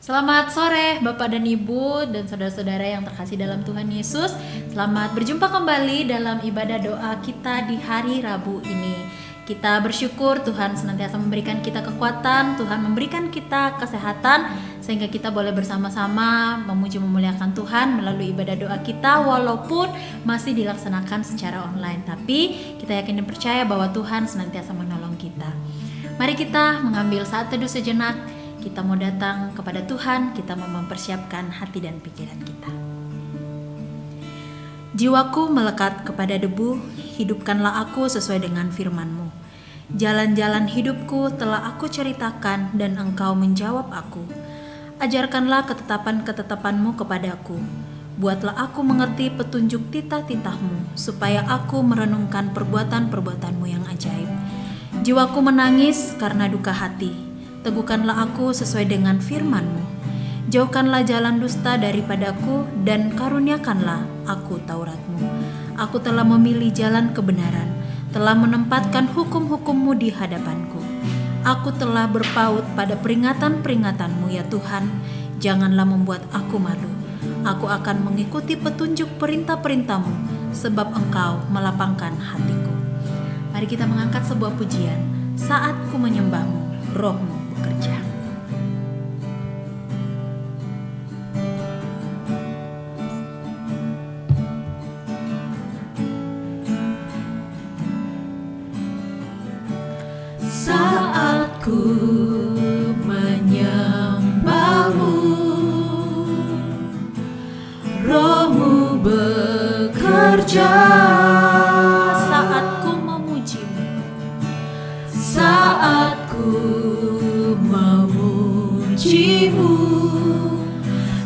Selamat sore Bapak dan Ibu dan saudara-saudara yang terkasih dalam Tuhan Yesus. Selamat berjumpa kembali dalam ibadah doa kita di hari Rabu ini. Kita bersyukur Tuhan senantiasa memberikan kita kekuatan, Tuhan memberikan kita kesehatan, sehingga kita boleh bersama-sama memuji memuliakan Tuhan melalui ibadah doa kita walaupun masih dilaksanakan secara online. Tapi kita yakin dan percaya bahwa Tuhan senantiasa menolong kita. Mari kita mengambil saat teduh sejenak. Kita mau datang kepada Tuhan, kita mau mempersiapkan hati dan pikiran kita. Jiwaku melekat kepada debu, hidupkanlah aku sesuai dengan firman-Mu. Jalan-jalan hidupku telah aku ceritakan dan Engkau menjawab aku. Ajarkanlah ketetapan-ketetapan-Mu kepadaku. Buatlah aku mengerti petunjuk titah-titah-Mu, supaya aku merenungkan perbuatan-perbuatan-Mu yang ajaib. Jiwaku menangis karena duka hati. Teguhkanlah aku sesuai dengan firman-Mu. Jauhkanlah jalan dusta daripadaku dan karuniakanlah aku Taurat-Mu. Aku telah memilih jalan kebenaran, telah menempatkan hukum-hukum-Mu di hadapanku. Aku telah berpaut pada peringatan-peringatan-Mu ya Tuhan. Janganlah membuat aku malu. Aku akan mengikuti petunjuk perintah-perintah-Mu, sebab Engkau melapangkan hatiku. Mari kita mengangkat sebuah pujian. Saat ku menyembah-Mu, Roh-Mu bekerja. Saat ku menyembah-Mu, Roh-Mu bekerja. Saat ku memuji-Mu, saat ku memuji-Mu,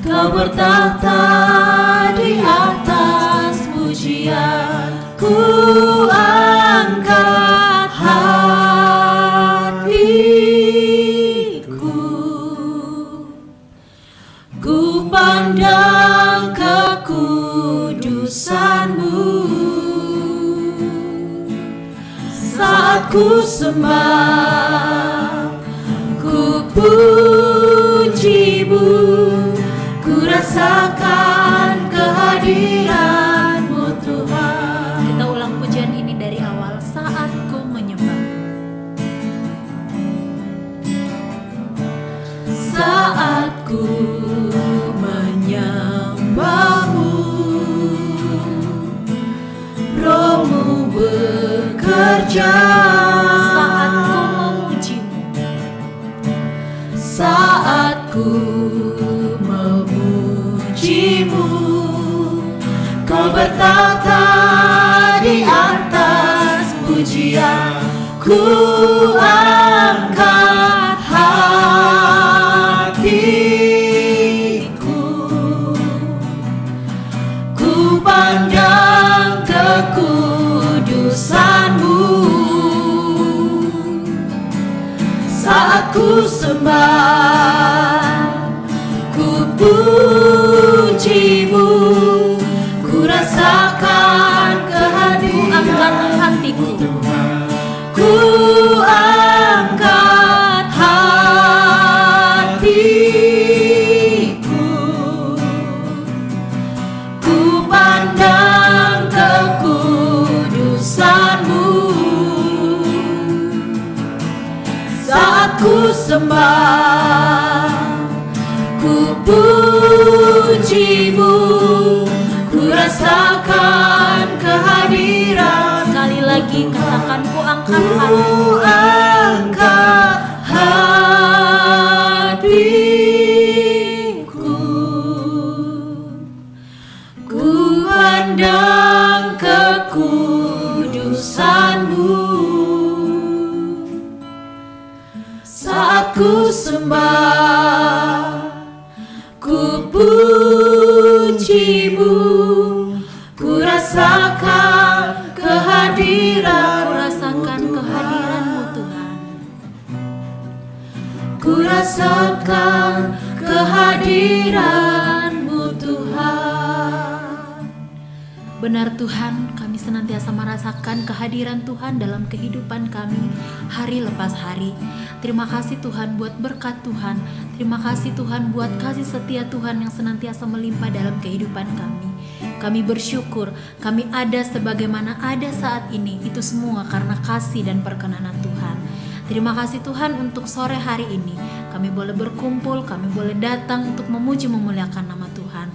Kau bertahta di atas pujian. Ku angkat hatiku, ku pandang kekudusan-Mu. Saat ku sembah, ku puji-Mu, ku rasakan kehadiran-Mu Tuhan. kita ulang pujian ini dari awal. Saat ku menyembah, saat ku menyembah-Mu, Roh-Mu bekerja. saat ku memuji-Mu, saat ku memuji-Mu, Kau bertahta di atas pujian. Ku angkat hatiku, ku pandang kekudusan-Mu. Saat ku sembah, ku puji-Mu, ku rasakan kehadiran hatiku, ku angkat hatiku, ku pandang kekudusan-Mu. Saat ku sembah, ku puji-Mu, ku rasakan kehadiran. sekali lagi katakan ku angkat Ku hatiku. angkat hatiku, ku pandang kekudusan-Mu. Saat ku sembah, ku puji-Mu, ku rasakan kehadiran. Ku rasakan kehadiran-Mu Tuhan. Ku rasakan kehadiran-Mu Tuhan. Benar Tuhan, kami senantiasa merasakan kehadiran Tuhan dalam kehidupan kami hari lepas hari. Terima kasih Tuhan buat berkat Tuhan. Terima kasih Tuhan buat kasih setia Tuhan yang senantiasa melimpah dalam kehidupan kami. Kami bersyukur kami ada sebagaimana ada saat ini. Itu semua karena kasih dan perkenanan Tuhan. Terima kasih Tuhan untuk sore hari ini. Kami boleh berkumpul, kami boleh datang untuk memuji memuliakan nama Tuhan.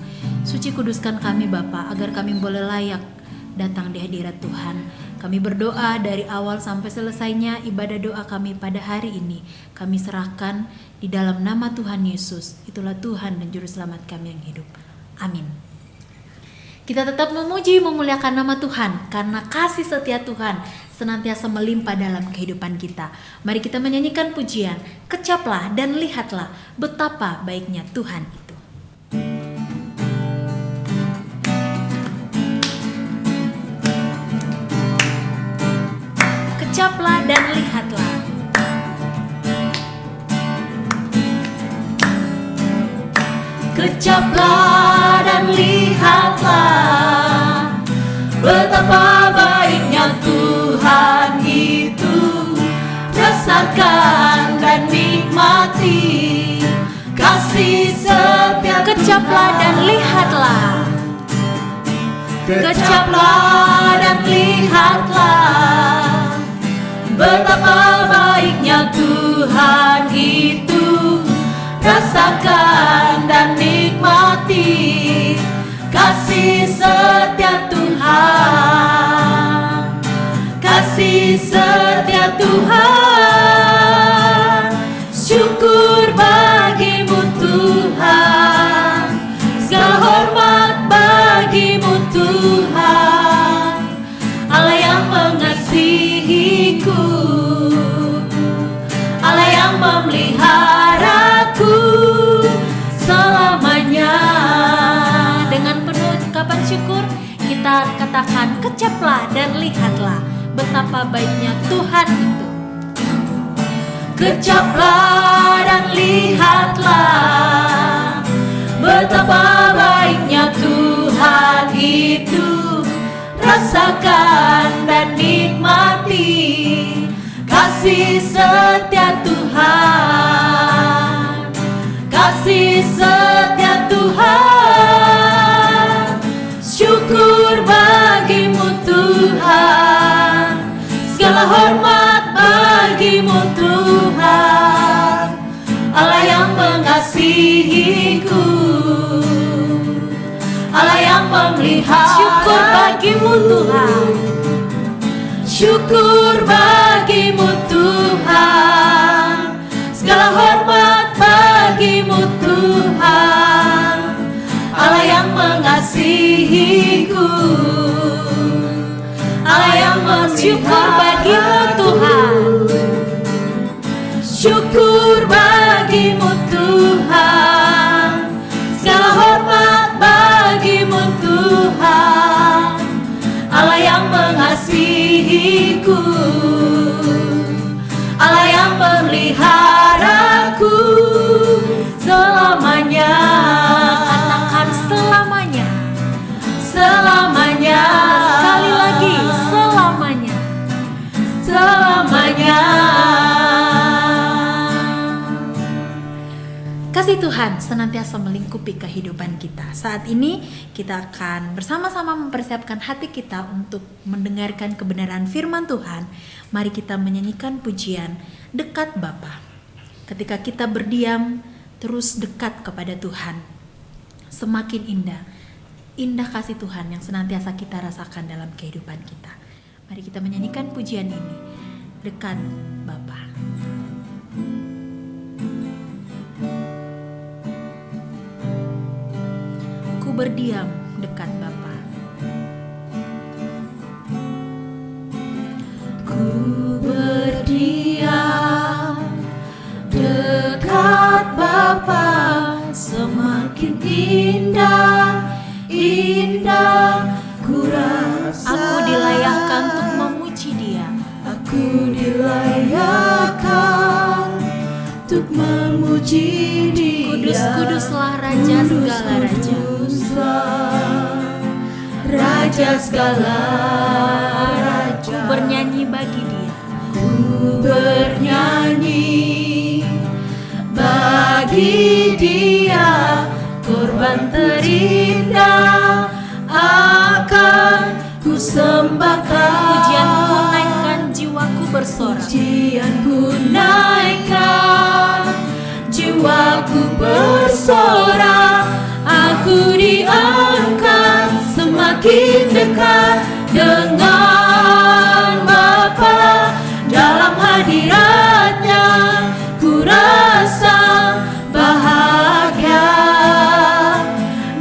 Suci kuduskan kami Bapa, agar kami boleh layak datang di hadirat Tuhan. Kami berdoa dari awal sampai selesainya ibadah doa kami pada hari ini. Kami serahkan di dalam nama Tuhan Yesus. Itulah Tuhan dan Juru Selamat kami yang hidup. Amin. Kita tetap memuji memuliakan nama Tuhan karena kasih setia Tuhan senantiasa melimpah dalam kehidupan kita. Mari kita menyanyikan pujian, kecaplah dan lihatlah betapa baiknya Tuhan itu. Kecaplah dan lihatlah. Kecaplah dan lihatlah betapa baiknya Tuhan itu. Rasakan dan nikmati kasih setia Tuhan. Kecaplah dan lihatlah. Kecaplah dan lihatlah betapa baiknya Tuhan itu. Rasakan dan nikmati kasih setia Tuhan. Kasih setia Tuhan. Syukur bagimu Tuhan. Segala hormat bagimu Tuhan. Allah yang mengasihiku, Allah yang memeliharaku selamanya. Dengan penuh ungkapan syukur kita katakan, kecaplah dan lihatlah betapa baiknya Tuhan itu. Kecaplah dan lihatlah betapa baiknya Tuhan itu. Rasakan dan nikmati kasih setia Tuhan. Kasih setia Tuhan. Syukur bagimu Tuhan. Segala hormat bagimu Tuhan. Allah yang mengasihiku, Allah yang memelihara. Syukur bagimu Tuhan. Syukur bagimu Tuhan. Segala hormat bagimu Tuhan. Allah yang mengasihiku, Allah yang Syukur bagimu Tuhan. Syukur bagimu Tuhan. Segala hormat bagimu Tuhan. Allah yang mengasihiku, Allah yang memeliharaku selamanya. Katakan selamanya. Selamanya. Sekali lagi, selamanya. Selamanya. Kasih Tuhan senantiasa melingkupi kehidupan kita. Saat ini kita akan bersama-sama mempersiapkan hati kita untuk mendengarkan kebenaran firman Tuhan. Mari kita menyanyikan pujian Dekat Bapa. Ketika kita berdiam terus dekat kepada Tuhan, semakin indah kasih Tuhan yang senantiasa kita rasakan dalam kehidupan kita. Mari kita menyanyikan pujian ini, Dekat Bapa. Ku berdiam dekat Bapa. Ku berdiam dekat Bapa, semakin indah, indah ku rasa. Aku dilayakkan untuk memuji Dia. Aku dilayakkan untuk memuji Dia. Kudus-kuduslah Raja segala raja. Raja Raja segala raja. Ku bernyanyi bagi Dia. Ku bernyanyi bagi Dia, korban terindah akan ku sembahkan. Pujianku naikkan, jiwaku bersorak. Pujianku naikkan, jiwaku bersorak. Aku diangkat semakin dekat dengan Bapa. Dalam hadiratnya ku rasa bahagia.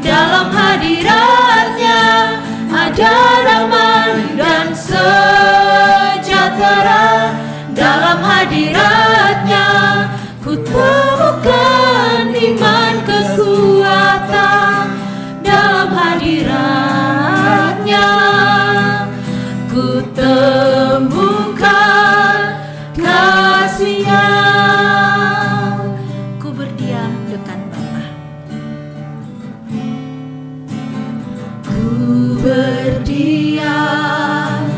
Dalam hadiratnya ada damai dan sejahtera. Dalam hadiratnya ku temukan iman kekuatan. Dalam hadiratnya ku temukan kasih-Nya. Ku berdiam dekat Bapa. Ku berdiam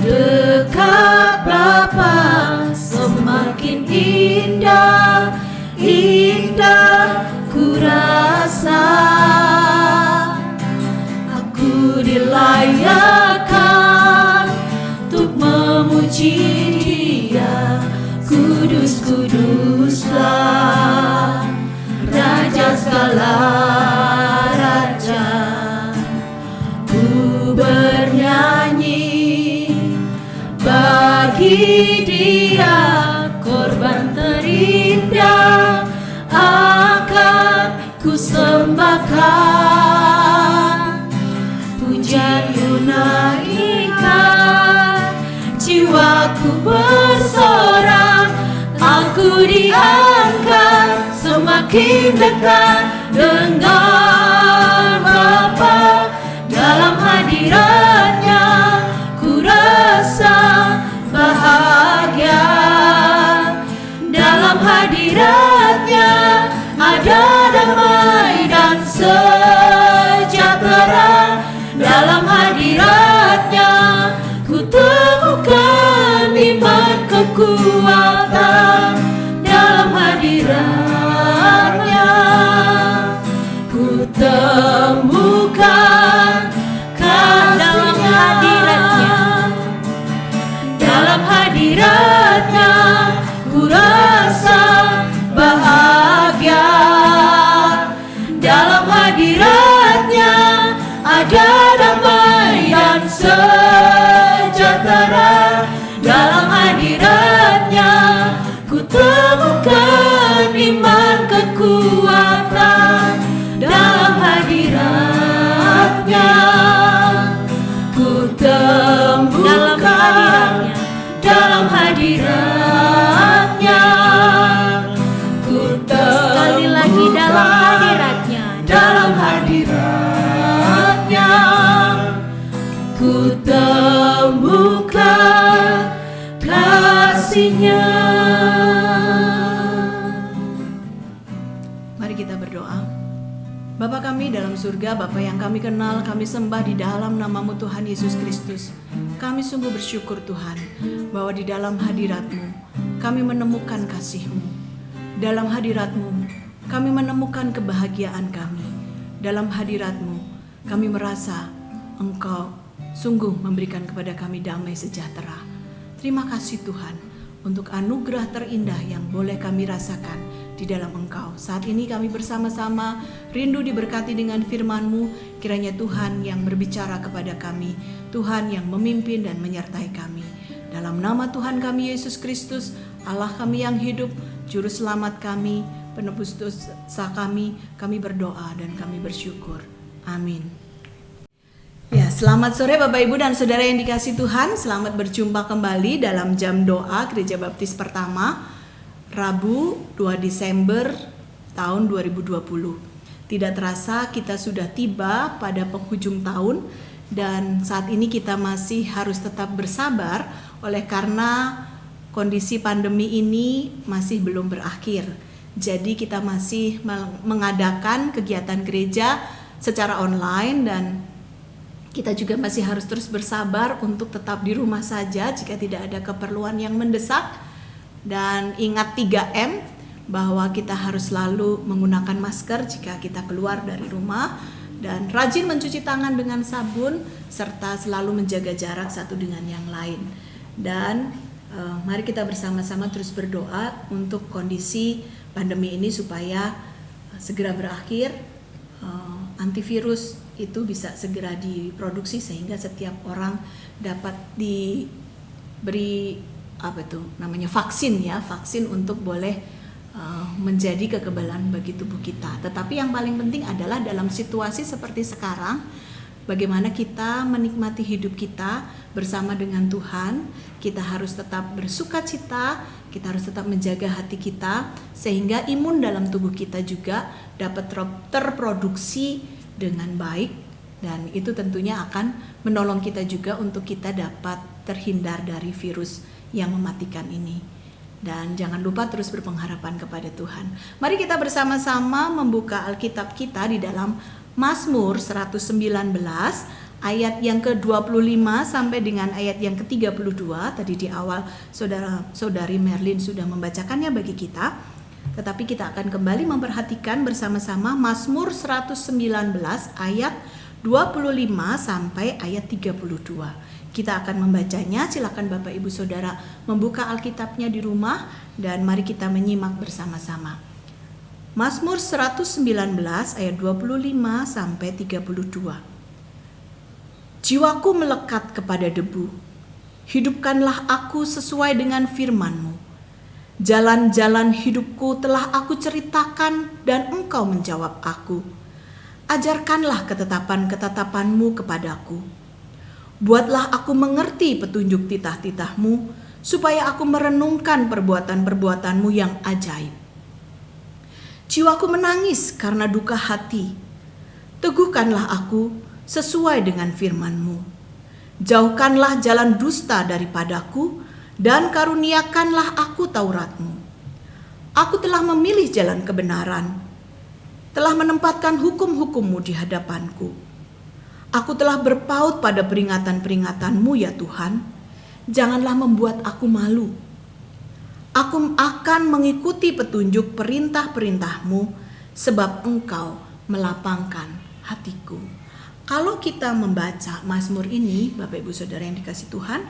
dekat Bapa, semakin indah, indah ku rasa. Aku dilayakkan untuk memuji Dia. Kudus, kuduslah Raja segala raja. Ku bernyanyi bagi Dia, korban terindah akan ku sembahkan. Pujianku naikkan, jiwaku bersorak. Aku diangkat semakin dekat dengan Bapa. Dalam hadiratnya ku rasa bahagia. Dalam hadiratnya ada damai dan sejahtera. Dalam hadiratnya ku temukan iman kekuatan. Dalam hadiratnya ku temukan kasih-Nya. Dalam hadiratnya ku rasa bahagia. Dalam hadiratnya ada damai dan sejahtera. Dalam hadiratnya ku temukan iman kekuatan. Dalam hadiratnya ku temukan. Dalam hadiratnya ku temukan. Sekali lagi dalam hadiratnya. Dalam hadiratnya ku temukan kasih-Nya. Mari kita berdoa. Bapa kami dalam surga, Bapa yang kami kenal, kami sembah di dalam nama-Mu Tuhan Yesus Kristus. Kami sungguh bersyukur Tuhan, bahwa di dalam hadirat-Mu kami menemukan kasih-Mu. Dalam hadirat-Mu kami menemukan kebahagiaan kami. Dalam hadirat-Mu kami merasa Engkau sungguh memberikan kepada kami damai sejahtera. Terima kasih Tuhan untuk anugerah terindah yang boleh kami rasakan di dalam Engkau. Saat ini kami bersama-sama rindu diberkati dengan firman-Mu. Kiranya Tuhan yang berbicara kepada kami, Tuhan yang memimpin dan menyertai kami. Dalam nama Tuhan kami Yesus Kristus, Allah kami yang hidup, Juru Selamat kami, penebus dosa kami berdoa dan kami bersyukur. Amin. Ya, selamat sore Bapak Ibu dan Saudara yang dikasihi Tuhan. Selamat berjumpa kembali dalam jam doa Gereja Baptis Pertama, Rabu 2 Desember tahun 2020. Tidak terasa kita sudah tiba pada penghujung tahun dan saat ini kita masih harus tetap bersabar oleh karena kondisi pandemi ini masih belum berakhir. Jadi kita masih mengadakan kegiatan gereja secara online dan Kita juga masih harus terus bersabar untuk tetap di rumah saja jika tidak ada keperluan yang mendesak. Dan ingat 3M, bahwa kita harus selalu menggunakan masker jika kita keluar dari rumah, dan rajin mencuci tangan dengan sabun, serta selalu menjaga jarak satu dengan yang lain. Dan mari kita bersama-sama terus berdoa untuk kondisi pandemi ini supaya segera berakhir, antivirus itu bisa segera diproduksi sehingga setiap orang dapat diberi vaksin untuk boleh menjadi kekebalan bagi tubuh kita. Tetapi yang paling penting adalah dalam situasi seperti sekarang, bagaimana kita menikmati hidup kita bersama dengan Tuhan. Kita harus tetap bersukacita, kita harus tetap menjaga hati kita sehingga imun dalam tubuh kita juga dapat terproduksi dengan baik, dan itu tentunya akan menolong kita juga untuk kita dapat terhindar dari virus yang mematikan ini. Dan jangan lupa terus berpengharapan kepada Tuhan. Mari kita bersama-sama membuka Alkitab kita di dalam Mazmur 119 ayat yang ke-25 sampai dengan ayat yang ke-32. Tadi di awal saudari Merlin sudah membacakannya bagi kita. Tetapi kita akan kembali memperhatikan bersama-sama Mazmur 119 ayat 25 sampai ayat 32. Kita akan membacanya. Silakan Bapak Ibu Saudara membuka Alkitabnya di rumah dan mari kita menyimak bersama-sama. Mazmur 119 ayat 25 sampai 32. Jiwaku melekat kepada debu. Hidupkanlah aku sesuai dengan firman-Mu. Jalan-jalan hidupku telah aku ceritakan dan Engkau menjawab aku. Ajarkanlah ketetapan-ketetapan-Mu kepadaku. Buatlah aku mengerti petunjuk titah-titah-Mu, supaya aku merenungkan perbuatan-perbuatan-Mu yang ajaib. Jiwaku menangis karena duka hati. Teguhkanlah aku sesuai dengan firman-Mu. Jauhkanlah jalan dusta daripadaku, dan karuniakanlah aku Taurat-Mu. Aku telah memilih jalan kebenaran, telah menempatkan hukum-hukum-Mu di hadapanku. Aku telah berpaut pada peringatan-peringatan-Mu ya Tuhan. Janganlah membuat aku malu. Aku akan mengikuti petunjuk perintah-perintah-Mu, sebab Engkau melapangkan hatiku. Kalau kita membaca Mazmur ini, Bapak Ibu Saudara yang dikasihi Tuhan,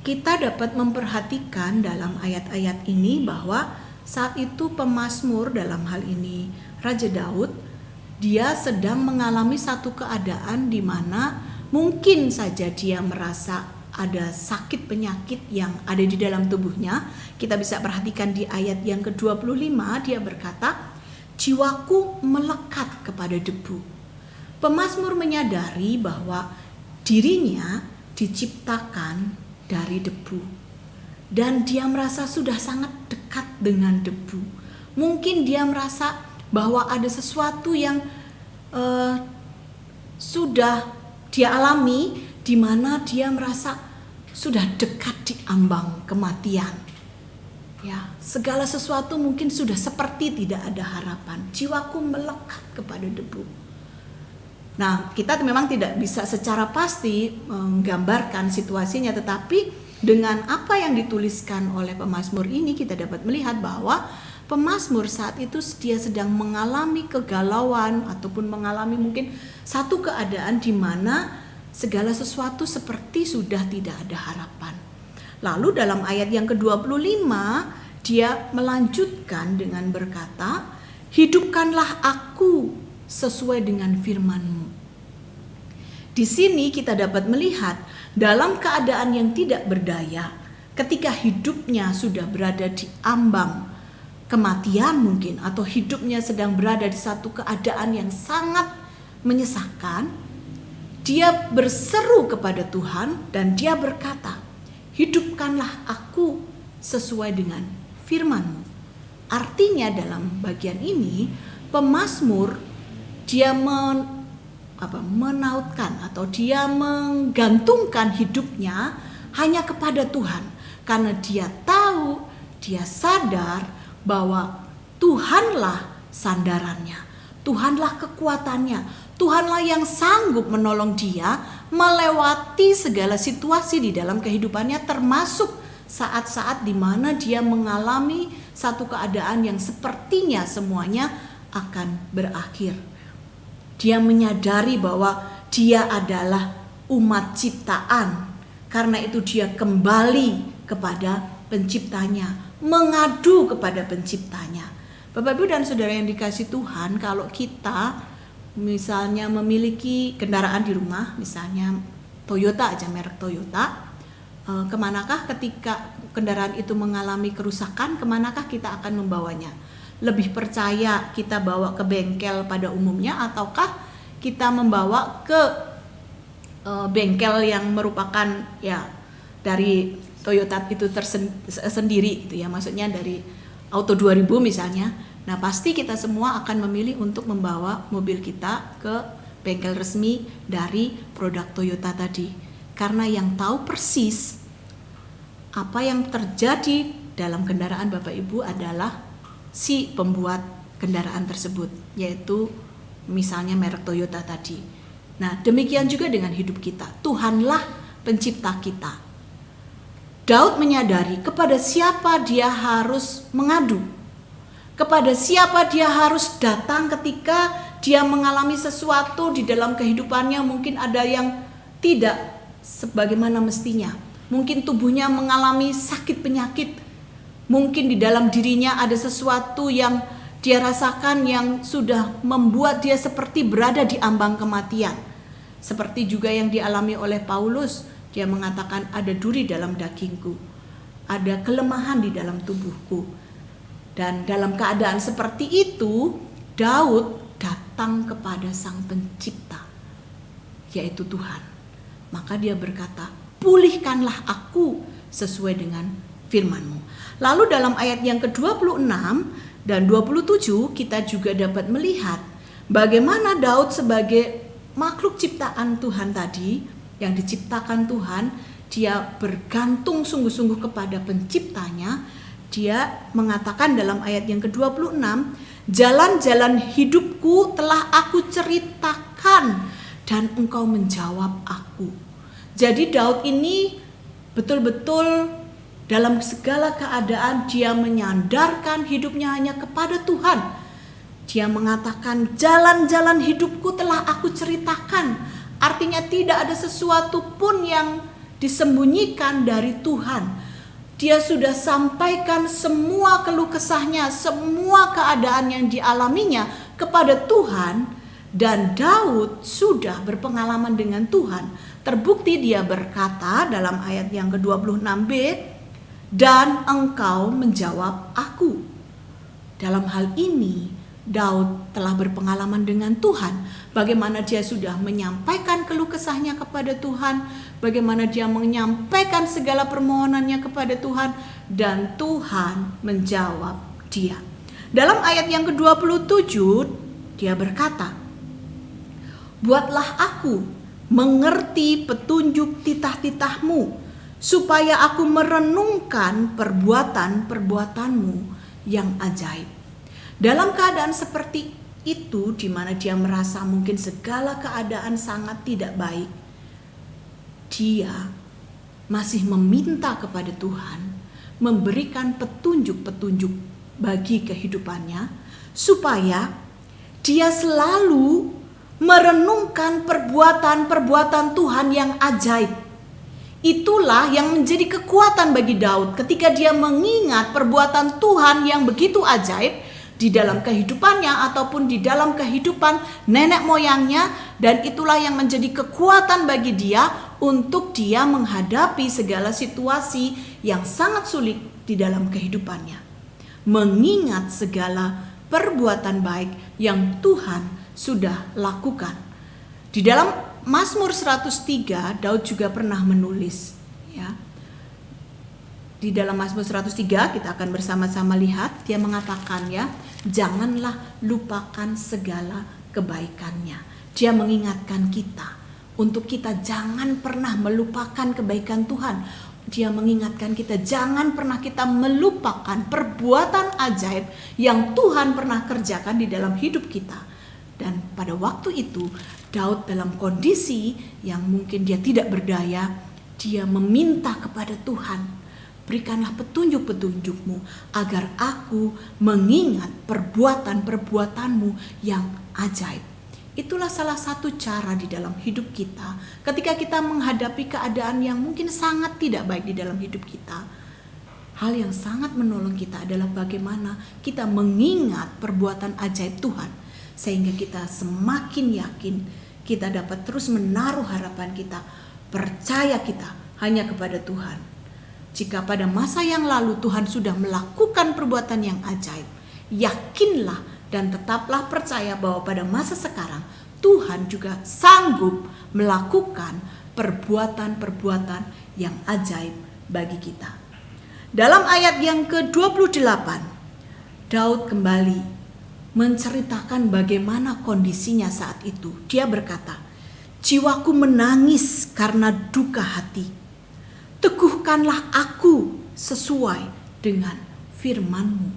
kita dapat memperhatikan dalam ayat-ayat ini bahwa saat itu pemazmur, dalam hal ini Raja Daud, dia sedang mengalami satu keadaan di mana mungkin saja dia merasa ada sakit penyakit yang ada di dalam tubuhnya. Kita bisa perhatikan di ayat yang ke-25, dia berkata, jiwaku melekat kepada debu. Pemazmur menyadari bahwa dirinya diciptakan dari debu, dan dia merasa sudah sangat dekat dengan debu. Mungkin dia merasa bahwa ada sesuatu yang sudah dia alami, di mana dia merasa sudah dekat di ambang kematian. Ya, segala sesuatu mungkin sudah seperti tidak ada harapan. Jiwaku melekat kepada debu. Nah, kita memang tidak bisa secara pasti menggambarkan situasinya, tetapi dengan apa yang dituliskan oleh pemazmur ini kita dapat melihat bahwa pemazmur saat itu dia sedang mengalami kegalauan ataupun mengalami mungkin satu keadaan di mana segala sesuatu seperti sudah tidak ada harapan. Lalu dalam ayat yang ke-25 dia melanjutkan dengan berkata, hidupkanlah aku sesuai dengan firman-Mu. Di sini kita dapat melihat dalam keadaan yang tidak berdaya, ketika hidupnya sudah berada di ambang kematian mungkin, atau hidupnya sedang berada di satu keadaan yang sangat menyesakkan, dia berseru kepada Tuhan dan dia berkata, hidupkanlah aku sesuai dengan firman-Mu. Artinya dalam bagian ini pemazmur dia menautkan atau dia menggantungkan hidupnya hanya kepada Tuhan, karena dia tahu, dia sadar bahwa Tuhanlah sandarannya, Tuhanlah kekuatannya, Tuhanlah yang sanggup menolong dia melewati segala situasi di dalam kehidupannya, termasuk saat-saat di mana dia mengalami satu keadaan yang sepertinya semuanya akan berakhir. Dia menyadari bahwa dia adalah umat ciptaan. Karena itu dia kembali kepada penciptanya, mengadu kepada penciptanya. Bapak Ibu dan Saudara yang dikasihi Tuhan, kalau kita misalnya memiliki kendaraan di rumah, misalnya Toyota aja, merek Toyota, kemanakah ketika kendaraan itu mengalami kerusakan, kemanakah kita akan membawanya? Lebih percaya kita bawa ke bengkel pada umumnya, ataukah kita membawa ke bengkel yang merupakan ya dari Toyota itu tersendiri gitu ya, maksudnya dari Auto 2000 misalnya. Nah, pasti kita semua akan memilih untuk membawa mobil kita ke bengkel resmi dari produk Toyota tadi. Karena yang tahu persis apa yang terjadi dalam kendaraan Bapak Ibu adalah si pembuat kendaraan tersebut, yaitu misalnya merek Toyota tadi. Nah, demikian juga dengan hidup kita. Tuhanlah pencipta kita. Daud menyadari kepada siapa dia harus mengadu, kepada siapa dia harus datang ketika dia mengalami sesuatu di dalam kehidupannya. Mungkin ada yang tidak sebagaimana mestinya, mungkin tubuhnya mengalami sakit penyakit, mungkin di dalam dirinya ada sesuatu yang dia rasakan yang sudah membuat dia seperti berada di ambang kematian. Seperti juga yang dialami oleh Paulus, dia mengatakan ada duri dalam dagingku, ada kelemahan di dalam tubuhku. Dan dalam keadaan seperti itu, Daud datang kepada Sang Pencipta, yaitu Tuhan. Maka dia berkata, pulihkanlah aku sesuai dengan firman-Mu. Lalu dalam ayat yang ke-26 dan 27 kita juga dapat melihat bagaimana Daud sebagai makhluk ciptaan Tuhan tadi, yang diciptakan Tuhan, dia bergantung sungguh-sungguh kepada penciptanya. Dia mengatakan dalam ayat yang ke-26, jalan-jalan hidupku telah aku ceritakan dan engkau menjawab aku. Jadi Daud ini betul-betul dalam segala keadaan dia menyandarkan hidupnya hanya kepada Tuhan. Dia mengatakan jalan-jalan hidupku telah aku ceritakan. Artinya tidak ada sesuatu pun yang disembunyikan dari Tuhan. Dia sudah sampaikan semua keluh kesahnya, semua keadaan yang dialaminya kepada Tuhan. Dan Daud sudah berpengalaman dengan Tuhan. Terbukti dia berkata dalam ayat yang ke-26b, dan engkau menjawab aku. Dalam hal ini Daud telah berpengalaman dengan Tuhan. Bagaimana dia sudah menyampaikan keluh kesahnya kepada Tuhan, bagaimana dia menyampaikan segala permohonannya kepada Tuhan, dan Tuhan menjawab dia. Dalam ayat yang ke-27 dia berkata, buatlah aku mengerti petunjuk titah-titahmu, supaya aku merenungkan perbuatan-perbuatanmu yang ajaib. Dalam keadaan seperti itu, di mana dia merasa mungkin segala keadaan sangat tidak baik, dia masih meminta kepada Tuhan memberikan petunjuk-petunjuk bagi kehidupannya, supaya dia selalu merenungkan perbuatan-perbuatan Tuhan yang ajaib. Itulah yang menjadi kekuatan bagi Daud ketika dia mengingat perbuatan Tuhan yang begitu ajaib di dalam kehidupannya ataupun di dalam kehidupan nenek moyangnya, dan itulah yang menjadi kekuatan bagi dia untuk dia menghadapi segala situasi yang sangat sulit di dalam kehidupannya. Mengingat segala perbuatan baik yang Tuhan sudah lakukan. Di dalam Mazmur 103 Daud juga pernah menulis, ya. Di dalam Mazmur 103 kita akan bersama-sama lihat, dia mengatakan, ya, janganlah lupakan segala kebaikannya. Dia mengingatkan kita untuk kita jangan pernah melupakan kebaikan Tuhan. Dia mengingatkan kita jangan pernah kita melupakan perbuatan ajaib yang Tuhan pernah kerjakan di dalam hidup kita. Dan pada waktu itu Daud dalam kondisi yang mungkin dia tidak berdaya, dia meminta kepada Tuhan, berikanlah petunjuk-petunjukmu agar aku mengingat perbuatan-perbuatanmu yang ajaib. Itulah salah satu cara di dalam hidup kita ketika kita menghadapi keadaan yang mungkin sangat tidak baik di dalam hidup kita. Hal yang sangat menolong kita adalah bagaimana kita mengingat perbuatan ajaib Tuhan, sehingga kita semakin yakin kita dapat terus menaruh harapan kita, percaya kita hanya kepada Tuhan. Jika pada masa yang lalu Tuhan sudah melakukan perbuatan yang ajaib, yakinlah dan tetaplah percaya bahwa pada masa sekarang Tuhan juga sanggup melakukan perbuatan-perbuatan yang ajaib bagi kita. Dalam ayat yang ke-28, Daud kembali menceritakan bagaimana kondisinya saat itu. Dia berkata, jiwaku menangis karena duka hati. Teguhkanlah aku sesuai dengan firman-Mu.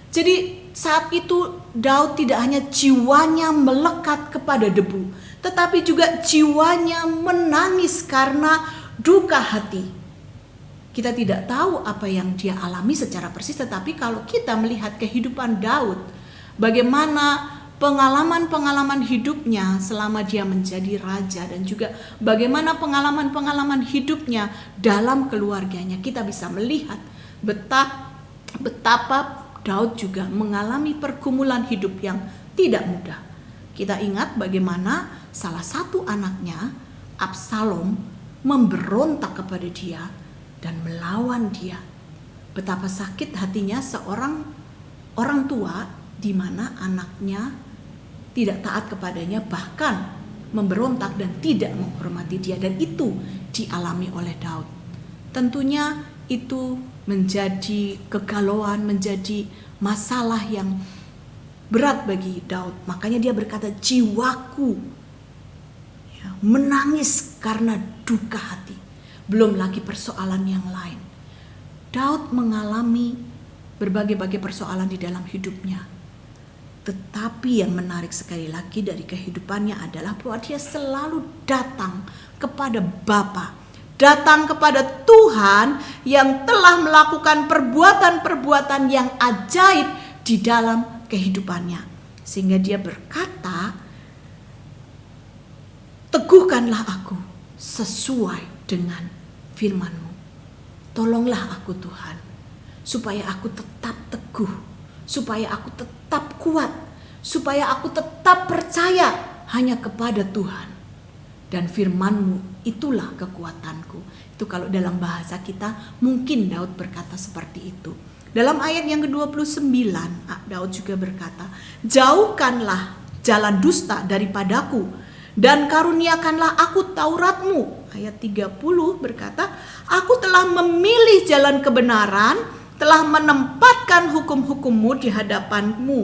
Jadi saat itu Daud tidak hanya jiwanya melekat kepada debu, tetapi juga jiwanya menangis karena duka hati. Kita tidak tahu apa yang dia alami secara persis, tetapi kalau kita melihat kehidupan Daud, bagaimana pengalaman-pengalaman hidupnya selama dia menjadi raja, dan juga bagaimana pengalaman-pengalaman hidupnya dalam keluarganya, kita bisa melihat betapa Daud juga mengalami pergumulan hidup yang tidak mudah. Kita ingat bagaimana salah satu anaknya, Absalom, memberontak kepada dia dan melawan dia. Betapa sakit hatinya seorang orang tua di mana anaknya tidak taat kepadanya, bahkan memberontak dan tidak menghormati dia, dan itu dialami oleh Daud. Tentunya itu menjadi kegalauan, menjadi masalah yang berat bagi Daud. Makanya dia berkata, jiwaku menangis karena duka hati. Belum lagi persoalan yang lain. Daud mengalami berbagai-bagai persoalan di dalam hidupnya. Tetapi yang menarik sekali lagi dari kehidupannya adalah bahwa dia selalu datang kepada Bapa, datang kepada Tuhan yang telah melakukan perbuatan-perbuatan yang ajaib di dalam kehidupannya. Sehingga dia berkata, teguhkanlah aku sesuai dengan firman-Mu. Tolonglah aku Tuhan, supaya aku tetap teguh, supaya aku tetap kuat, supaya aku tetap percaya hanya kepada Tuhan. Dan firman-Mu itulah kekuatanku. Itu kalau dalam bahasa kita mungkin Daud berkata seperti itu. Dalam ayat yang ke-29 Daud juga berkata, jauhkanlah jalan dusta daripadaku dan karuniakanlah aku Taurat-Mu. Ayat 30 berkata, aku telah memilih jalan kebenaran, telah menempatkan hukum-hukum-Mu di hadapan-Mu.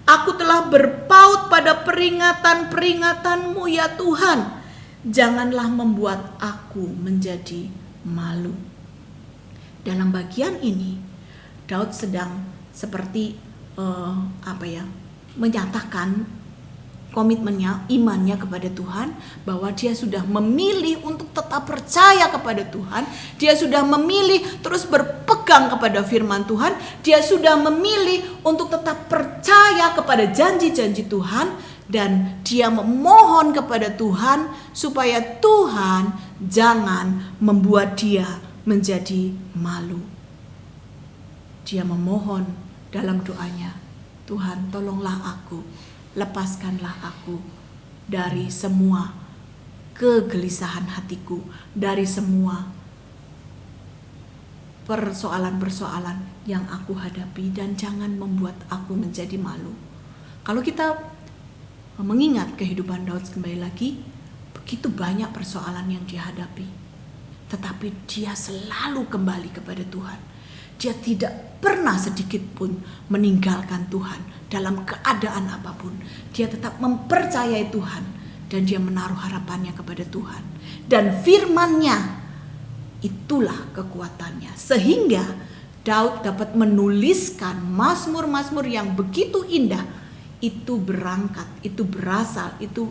Aku telah berpaut pada peringatan-peringatan-Mu ya Tuhan. Janganlah membuat aku menjadi malu. Dalam bagian ini Daud sedang seperti menyatakan komitmennya, imannya kepada Tuhan, bahwa dia sudah memilih untuk tetap percaya kepada Tuhan. Dia sudah memilih terus berpegang kepada firman Tuhan. Dia sudah memilih untuk tetap percaya kepada janji-janji Tuhan. Dan dia memohon kepada Tuhan supaya Tuhan jangan membuat dia menjadi malu. Dia memohon dalam doanya, Tuhan tolonglah aku, lepaskanlah aku dari semua kegelisahan hatiku, dari semua persoalan-persoalan yang aku hadapi, dan jangan membuat aku menjadi malu. Kalau kita mengingat kehidupan Daud kembali lagi, begitu banyak persoalan yang dia hadapi, tetapi dia selalu kembali kepada Tuhan. Dia tidak pernah sedikit pun meninggalkan Tuhan dalam keadaan apapun. Dia tetap mempercayai Tuhan dan dia menaruh harapannya kepada Tuhan. Dan firman-Nya itulah kekuatannya, sehingga Daud dapat menuliskan mazmur-mazmur yang begitu indah, itu berangkat, itu berasal, itu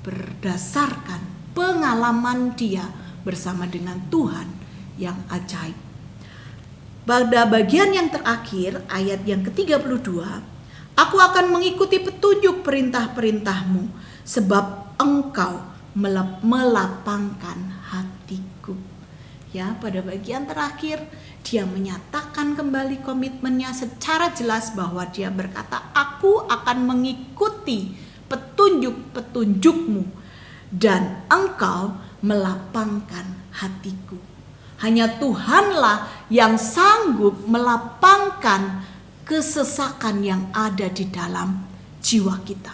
berdasarkan pengalaman dia bersama dengan Tuhan yang ajaib. Pada bagian yang terakhir, ayat yang ke-32, aku akan mengikuti petunjuk perintah-perintahmu, sebab engkau melapangkan hatiku. Ya, pada bagian terakhir, dia menyatakan kembali komitmennya secara jelas bahwa dia berkata, aku akan mengikuti petunjuk-petunjukmu dan engkau melapangkan hatiku. Hanya Tuhanlah yang sanggup melapangkan kesesakan yang ada di dalam jiwa kita.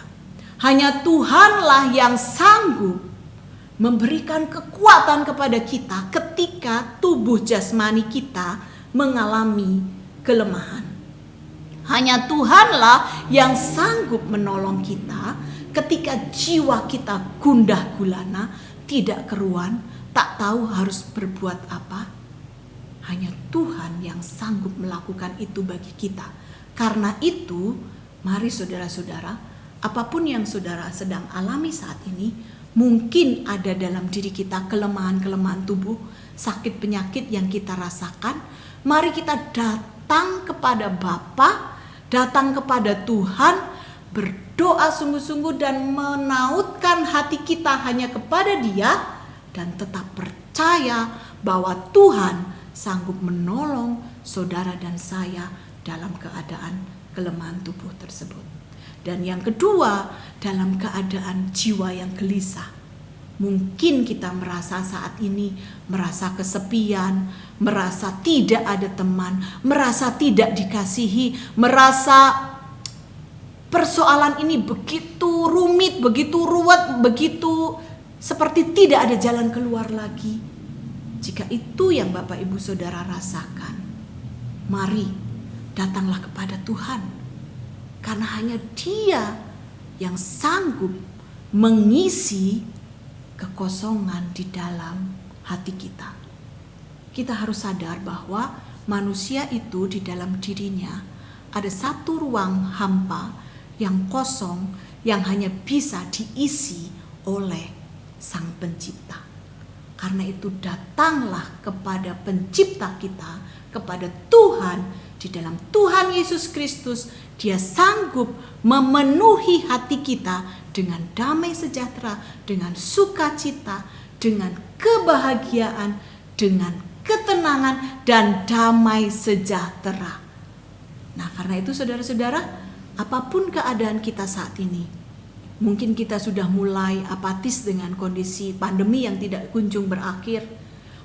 Hanya Tuhanlah yang sanggup memberikan kekuatan kepada kita ketika tubuh jasmani kita mengalami kelemahan. Hanya Tuhanlah yang sanggup menolong kita ketika jiwa kita gundah gulana, tidak keruan, tak tahu harus berbuat apa. Hanya Tuhan yang sanggup melakukan itu bagi kita. Karena itu, mari saudara-saudara, apapun yang saudara sedang alami saat ini, mungkin ada dalam diri kita kelemahan-kelemahan tubuh, sakit penyakit yang kita rasakan. Mari kita datang kepada Bapa, datang kepada Tuhan, berdoa sungguh-sungguh dan menautkan hati kita hanya kepada Dia, dan tetap percaya bahwa Tuhan sanggup menolong saudara dan saya dalam keadaan kelemahan tubuh tersebut. Dan yang kedua, dalam keadaan jiwa yang gelisah. Mungkin kita merasa saat ini merasa kesepian, merasa tidak ada teman, merasa tidak dikasihi, merasa persoalan ini begitu rumit, begitu ruwet, begitu seperti tidak ada jalan keluar lagi. Jika itu yang Bapak Ibu Saudara rasakan, mari datanglah kepada Tuhan. Karena hanya Dia yang sanggup mengisi kekosongan di dalam hati kita. Kita harus sadar bahwa manusia itu di dalam dirinya ada satu ruang hampa yang kosong yang hanya bisa diisi oleh Sang Pencipta. Karena itu datanglah kepada Pencipta kita, kepada Tuhan. Di dalam Tuhan Yesus Kristus, Dia sanggup memenuhi hati kita dengan damai sejahtera, dengan sukacita, dengan kebahagiaan, dengan ketenangan dan damai sejahtera. Nah, karena itu saudara-saudara, apapun keadaan kita saat ini, mungkin kita sudah mulai apatis dengan kondisi pandemi yang tidak kunjung berakhir.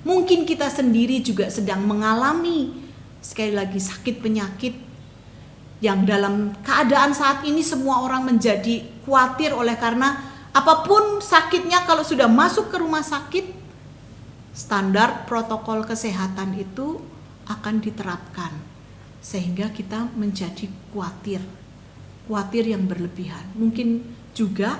Mungkin kita sendiri juga sedang mengalami sekali lagi sakit penyakit yang dalam keadaan saat ini semua orang menjadi khawatir oleh karena apapun sakitnya, kalau sudah masuk ke rumah sakit, standar protokol kesehatan itu akan diterapkan sehingga kita menjadi khawatir yang berlebihan. Mungkin juga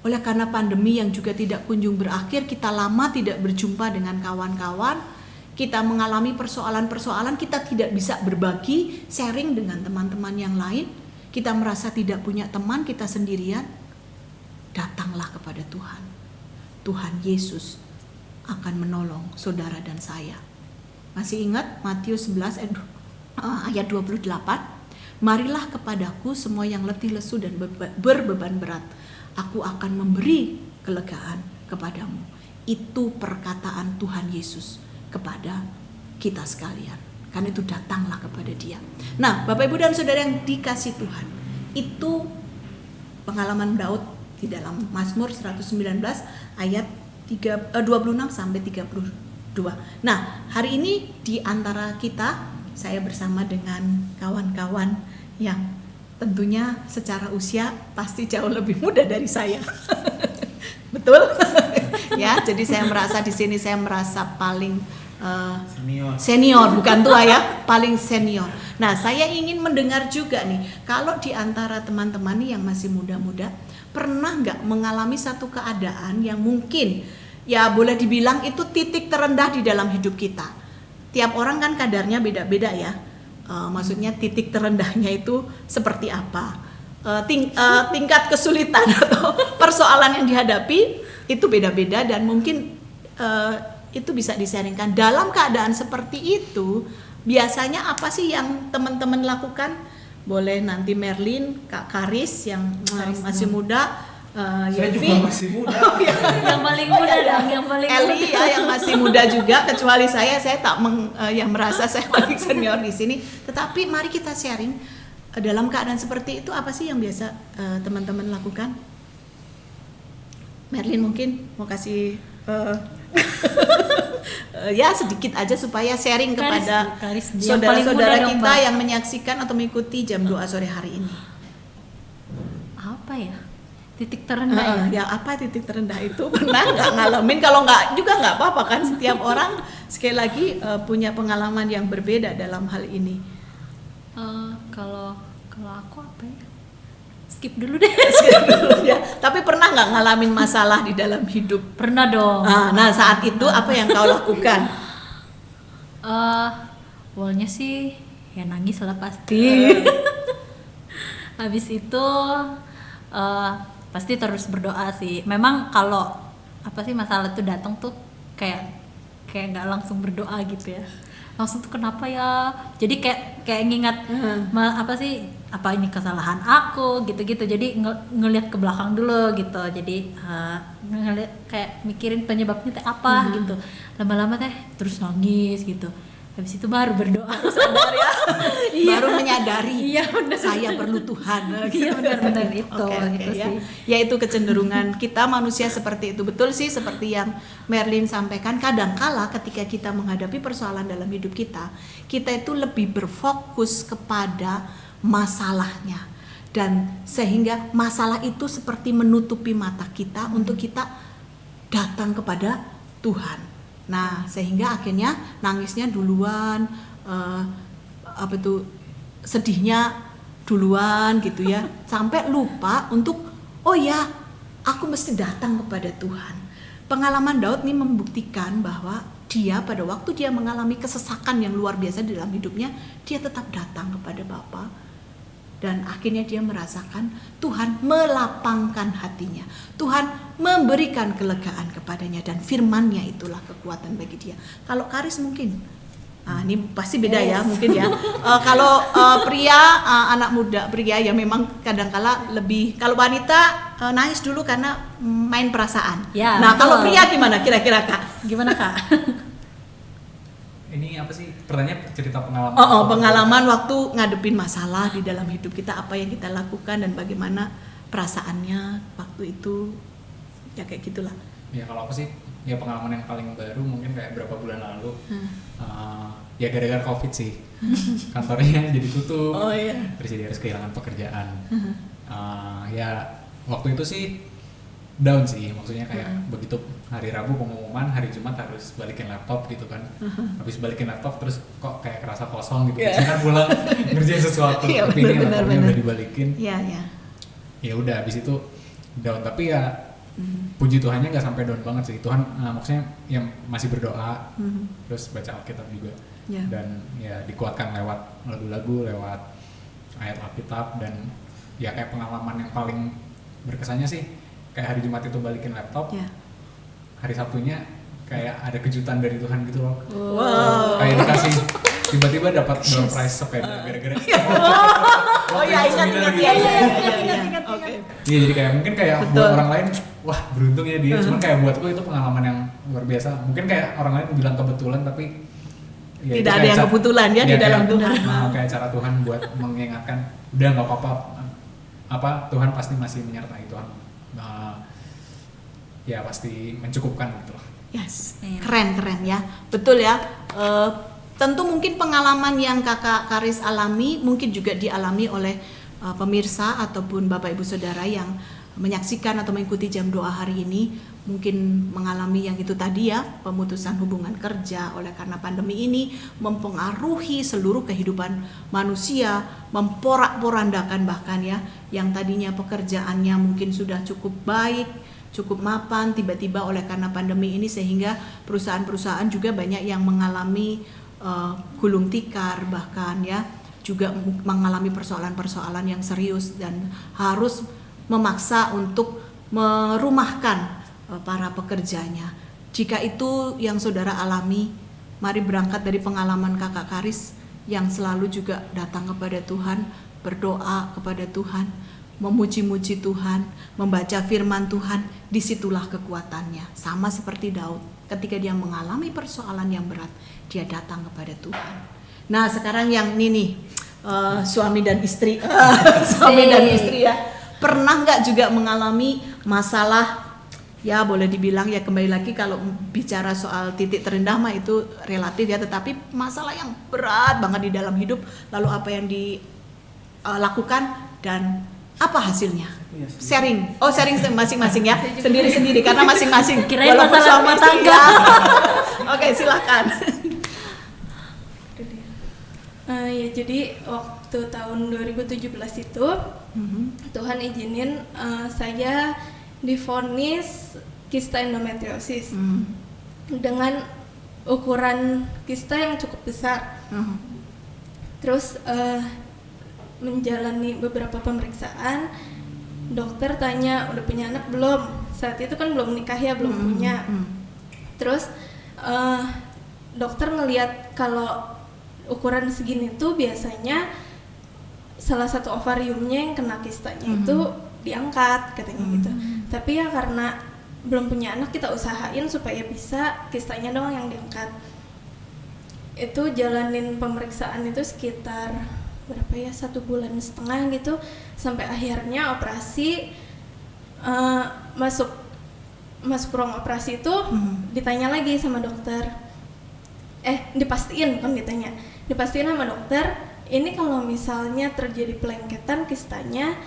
oleh karena pandemi yang juga tidak kunjung berakhir, kita lama tidak berjumpa dengan kawan-kawan, kita mengalami persoalan-persoalan, kita tidak bisa berbagi, sharing dengan teman-teman yang lain, kita merasa tidak punya teman, kita sendirian. Datanglah kepada Tuhan. Tuhan Yesus akan menolong saudara dan saya. Masih ingat Matius 11 ayat 28? Marilah kepadaku semua yang letih lesu dan berbeban berat, aku akan memberi kelegaan kepadamu. Itu perkataan Tuhan Yesus kepada kita sekalian. Karena itu datanglah kepada Dia. Nah, Bapak Ibu dan Saudara yang dikasih Tuhan, itu pengalaman Daud di dalam Mazmur 119 ayat 26 sampai 32. Nah, hari ini di antara kita, saya bersama dengan kawan-kawan yang tentunya secara usia pasti jauh lebih muda dari saya. Betul? Ya, jadi saya merasa di sini saya merasa paling senior, bukan tua ya, paling senior. Nah, saya ingin mendengar juga nih, kalau di antara teman-teman nih yang masih muda-muda, pernah nggak mengalami satu keadaan yang mungkin ya boleh dibilang itu titik terendah di dalam hidup kita. Tiap orang kan kadarnya beda-beda ya. Maksudnya titik terendahnya itu seperti apa? tingkat kesulitan atau persoalan yang dihadapi itu beda-beda, dan mungkin itu bisa disaringkan. Dalam keadaan seperti itu, biasanya apa sih yang teman-teman lakukan? Boleh nanti Merlin, Kak Karis yang masih muda, Saya Yofi. juga masih muda. Yang paling muda dong, yang paling Eli muda. ya yang masih muda juga, kecuali saya tak yang merasa saya paling senior di sini. Tetapi mari kita sharing dalam keadaan seperti itu apa sih yang biasa teman-teman lakukan? Merlin mungkin mau kasih ya sedikit aja supaya sharing kepada Karis, yang paling muda saudara-saudara dong, kita Mbak. yang menyaksikan atau mengikuti jam doa sore hari ini. Apa ya? Titik terendah ya? Ya apa titik terendah itu? Pernah nggak ngalamin? Kalau nggak juga nggak apa-apa kan. Setiap orang sekali lagi punya pengalaman yang berbeda dalam hal ini. Kalau aku apa ya? Skip dulu deh. Ya, tapi pernah nggak ngalamin masalah di dalam hidup? Pernah dong. Nah saat itu apa yang kau lakukan? Awalnya sih ya nangis lah pasti. Habis itu pasti terus berdoa sih. Memang kalau apa sih masalah itu datang tuh kayak nggak langsung berdoa gitu ya. Langsung tuh kenapa ya? Jadi kayak ngingat apa sih, apa ini kesalahan aku gitu-gitu. Jadi ngelihat ke belakang dulu gitu. Jadi ngelihat kayak mikirin penyebabnya teh apa gitu. Lama-lama teh terus nangis gitu. Habis itu baru berdoa. Sadar ya, baru menyadari Iya, benar. saya perlu Tuhan. Iya benar-benar itu. Oke, Itu ya. sih. Yaitu kecenderungan kita manusia seperti itu. Betul sih seperti yang Merlin sampaikan, kadangkala ketika kita menghadapi persoalan dalam hidup kita itu lebih berfokus kepada masalahnya, dan sehingga masalah itu seperti menutupi mata kita untuk kita datang kepada Tuhan. Nah, sehingga akhirnya nangisnya duluan, sedihnya duluan gitu ya, sampai lupa untuk oh ya, aku mesti datang kepada Tuhan. Pengalaman Daud ini membuktikan bahwa dia pada waktu dia mengalami kesesakan yang luar biasa di dalam hidupnya, dia tetap datang kepada Bapa. Dan akhirnya dia merasakan Tuhan melapangkan hatinya, Tuhan memberikan kelegaan kepadanya, dan firman-Nya itulah kekuatan bagi dia. Kalau Karis mungkin, ini pasti beda ya mungkin ya. Kalau pria, anak muda pria ya memang kadangkala lebih, kalau wanita nangis dulu karena main perasaan. Ya, Nah betul. kalau pria gimana kira-kira Kak? Gimana Kak? Ini apa sih? Pertanyaan cerita pengalaman. Pengalaman waktu ngadepin masalah di dalam hidup kita, apa yang kita lakukan dan bagaimana perasaannya waktu itu, ya kayak gitulah. Ya kalau aku sih, ya pengalaman yang paling baru mungkin kayak berapa bulan lalu. Ya gara-gara COVID sih. Kantornya jadi tutup. Oh iya. Terus jadi harus kehilangan pekerjaan. Ya waktu itu sih down sih, maksudnya kayak begitu hari Rabu pengumuman, hari Jumat harus balikin laptop gitu kan. Habis balikin laptop terus kok kayak kerasa kosong gitu. Biasanya kan pulang ngerjain sesuatu, Iya, tapi ini benar, laptopnya benar. udah dibalikin. Iya, ya. Ya udah habis itu down, tapi ya puji Tuhannya nggak sampai down banget sih. Tuhan maksudnya yang masih berdoa, terus baca Alkitab juga. Ya. Dan ya dikuatkan lewat lagu-lagu, lewat ayat Alkitab, dan ya kayak pengalaman yang paling berkesannya sih kayak hari Jumat itu balikin laptop, Ya. hari Sabtunya kayak ada kejutan dari Tuhan gitu loh. Wow. Kayak dikasih tiba-tiba dapat door prize sepeda gara-gara. Oh ya, ingat. Oke. Iya, jadi kayak mungkin kayak Betul. buat orang lain, wah beruntung ya dia. Cuman kayak buatku itu pengalaman yang luar biasa. Mungkin kayak orang lain bilang kebetulan, tapi ya itu Tidak ada kayak yang kebetulan ya di dalam kayak, Tuhan. kayak cara Tuhan buat mengingatkan, udah nggak apa-apa. Tuhan pasti masih menyertai Tuhan. Ya pasti mencukupkan gitu lah. Yes, Iya. keren ya, betul ya. Tentu mungkin pengalaman yang Kakak Karis alami mungkin juga dialami oleh pemirsa ataupun Bapak Ibu Saudara yang menyaksikan atau mengikuti jam doa hari ini, mungkin mengalami yang itu tadi ya, pemutusan hubungan kerja oleh karena pandemi ini mempengaruhi seluruh kehidupan manusia, memporak-porandakan bahkan ya, yang tadinya pekerjaannya mungkin sudah cukup baik, cukup mapan, tiba-tiba oleh karena pandemi ini sehingga perusahaan-perusahaan juga banyak yang mengalami gulung tikar bahkan ya, juga mengalami persoalan-persoalan yang serius dan harus memaksa untuk merumahkan para pekerjanya. Jika itu yang saudara alami, mari berangkat dari pengalaman kakak Karis yang selalu juga datang kepada Tuhan, berdoa kepada Tuhan, memuji-muji Tuhan, membaca firman Tuhan, disitulah kekuatannya. Sama seperti Daud, ketika dia mengalami persoalan yang berat, dia datang kepada Tuhan. Nah sekarang yang ini nih, suami dan istri, suami dan istri ya, pernah nggak juga mengalami masalah? Ya boleh dibilang ya, kembali lagi kalau bicara soal titik terendah mah itu relatif ya, tetapi masalah yang berat banget di dalam hidup, lalu apa yang dilakukan dan apa hasilnya? Sharing masing-masing ya, sendiri-sendiri karena masing-masing. Kirain walaupun masalah suami rumah istri tangga. ya. Oke silahkan. Ya jadi waktu tahun 2017 itu Tuhan izinin saya divonis kista endometriosis dengan ukuran kista yang cukup besar. Terus menjalani beberapa pemeriksaan, dokter tanya udah punya anak belum? Saat itu kan belum nikah ya, belum punya. Terus dokter ngelihat kalau ukuran segini tuh biasanya salah satu ovariumnya yang kena kistanya itu diangkat katanya gitu. Tapi ya karena belum punya anak, kita usahain supaya bisa kistanya doang yang diangkat. Itu jalanin pemeriksaan itu sekitar berapa ya, 1,5 bulan gitu, sampai akhirnya operasi. Masuk ruang operasi itu ditanya lagi sama dokter, dipastiin sama dokter, ini kalau misalnya terjadi pelengketan kistanya,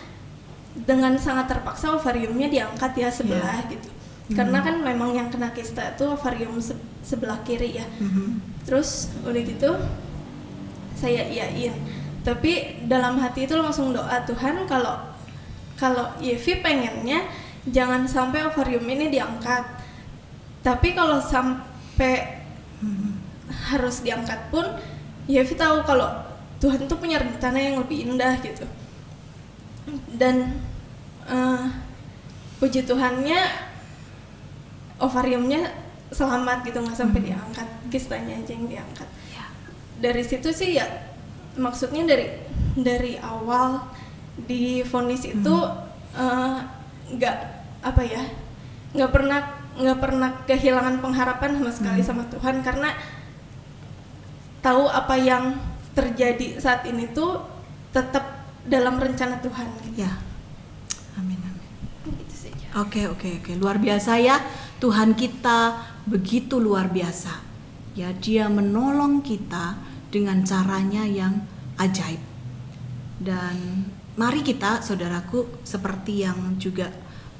dengan sangat terpaksa ovariumnya diangkat ya sebelah gitu. Karena kan memang yang kena kista itu ovarium sebelah kiri ya. Terus udah gitu saya iyain. Tapi dalam hati itu langsung doa, Tuhan kalau Yevi pengennya jangan sampai ovarium ini diangkat. Tapi kalau sampai harus diangkat pun, Yevi tahu kalau Tuhan tuh punya rencana yang lebih indah gitu. Dan puji Tuhannya ovariumnya selamat gitu, nggak sampai diangkat, kistanya aja yang diangkat. Dari situ sih ya, maksudnya dari awal divonis itu nggak pernah kehilangan pengharapan sama sekali sama Tuhan, karena tahu apa yang terjadi saat ini tuh tetap dalam rencana Tuhan gitu. Ya, amin. Gitu saja. Oke, luar biasa ya, Tuhan kita begitu luar biasa. Ya, Dia menolong kita dengan caranya yang ajaib. Dan mari kita, saudaraku, seperti yang juga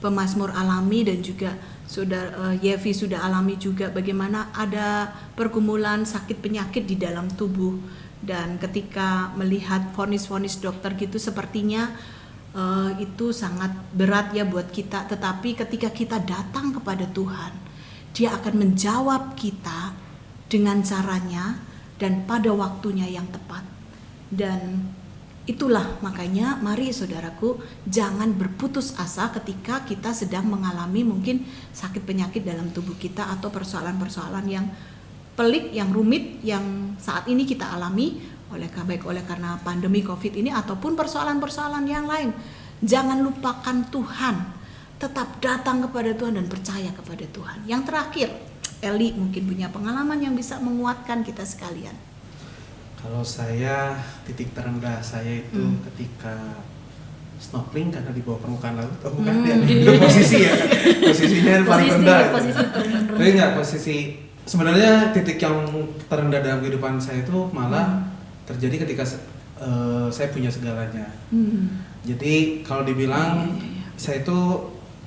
pemazmur alami dan juga saudara Yevi sudah alami juga, bagaimana ada pergumulan sakit penyakit di dalam tubuh. Dan ketika melihat vonis-vonis dokter gitu, sepertinya itu sangat berat ya buat kita. Tetapi ketika kita datang kepada Tuhan, Dia akan menjawab kita dengan caranya dan pada waktunya yang tepat. Dan itulah makanya mari saudaraku, jangan berputus asa ketika kita sedang mengalami mungkin sakit penyakit dalam tubuh kita atau persoalan-persoalan yang pelik, yang rumit, yang saat ini kita alami baik oleh karena pandemi COVID ini ataupun persoalan-persoalan yang lain. Jangan lupakan Tuhan, tetap datang kepada Tuhan dan percaya kepada Tuhan. Yang terakhir, Eli mungkin punya pengalaman yang bisa menguatkan kita sekalian. Kalau saya, titik terendah saya itu ketika snorkeling karena di bawah permukaan laut, bukan dia itu posisi ya, posisinya paling rendah. Posisi terendah. Tapi enggak, posisi sebenarnya titik yang terendah dalam kehidupan saya itu malah terjadi ketika saya punya segalanya. Jadi kalau dibilang saya itu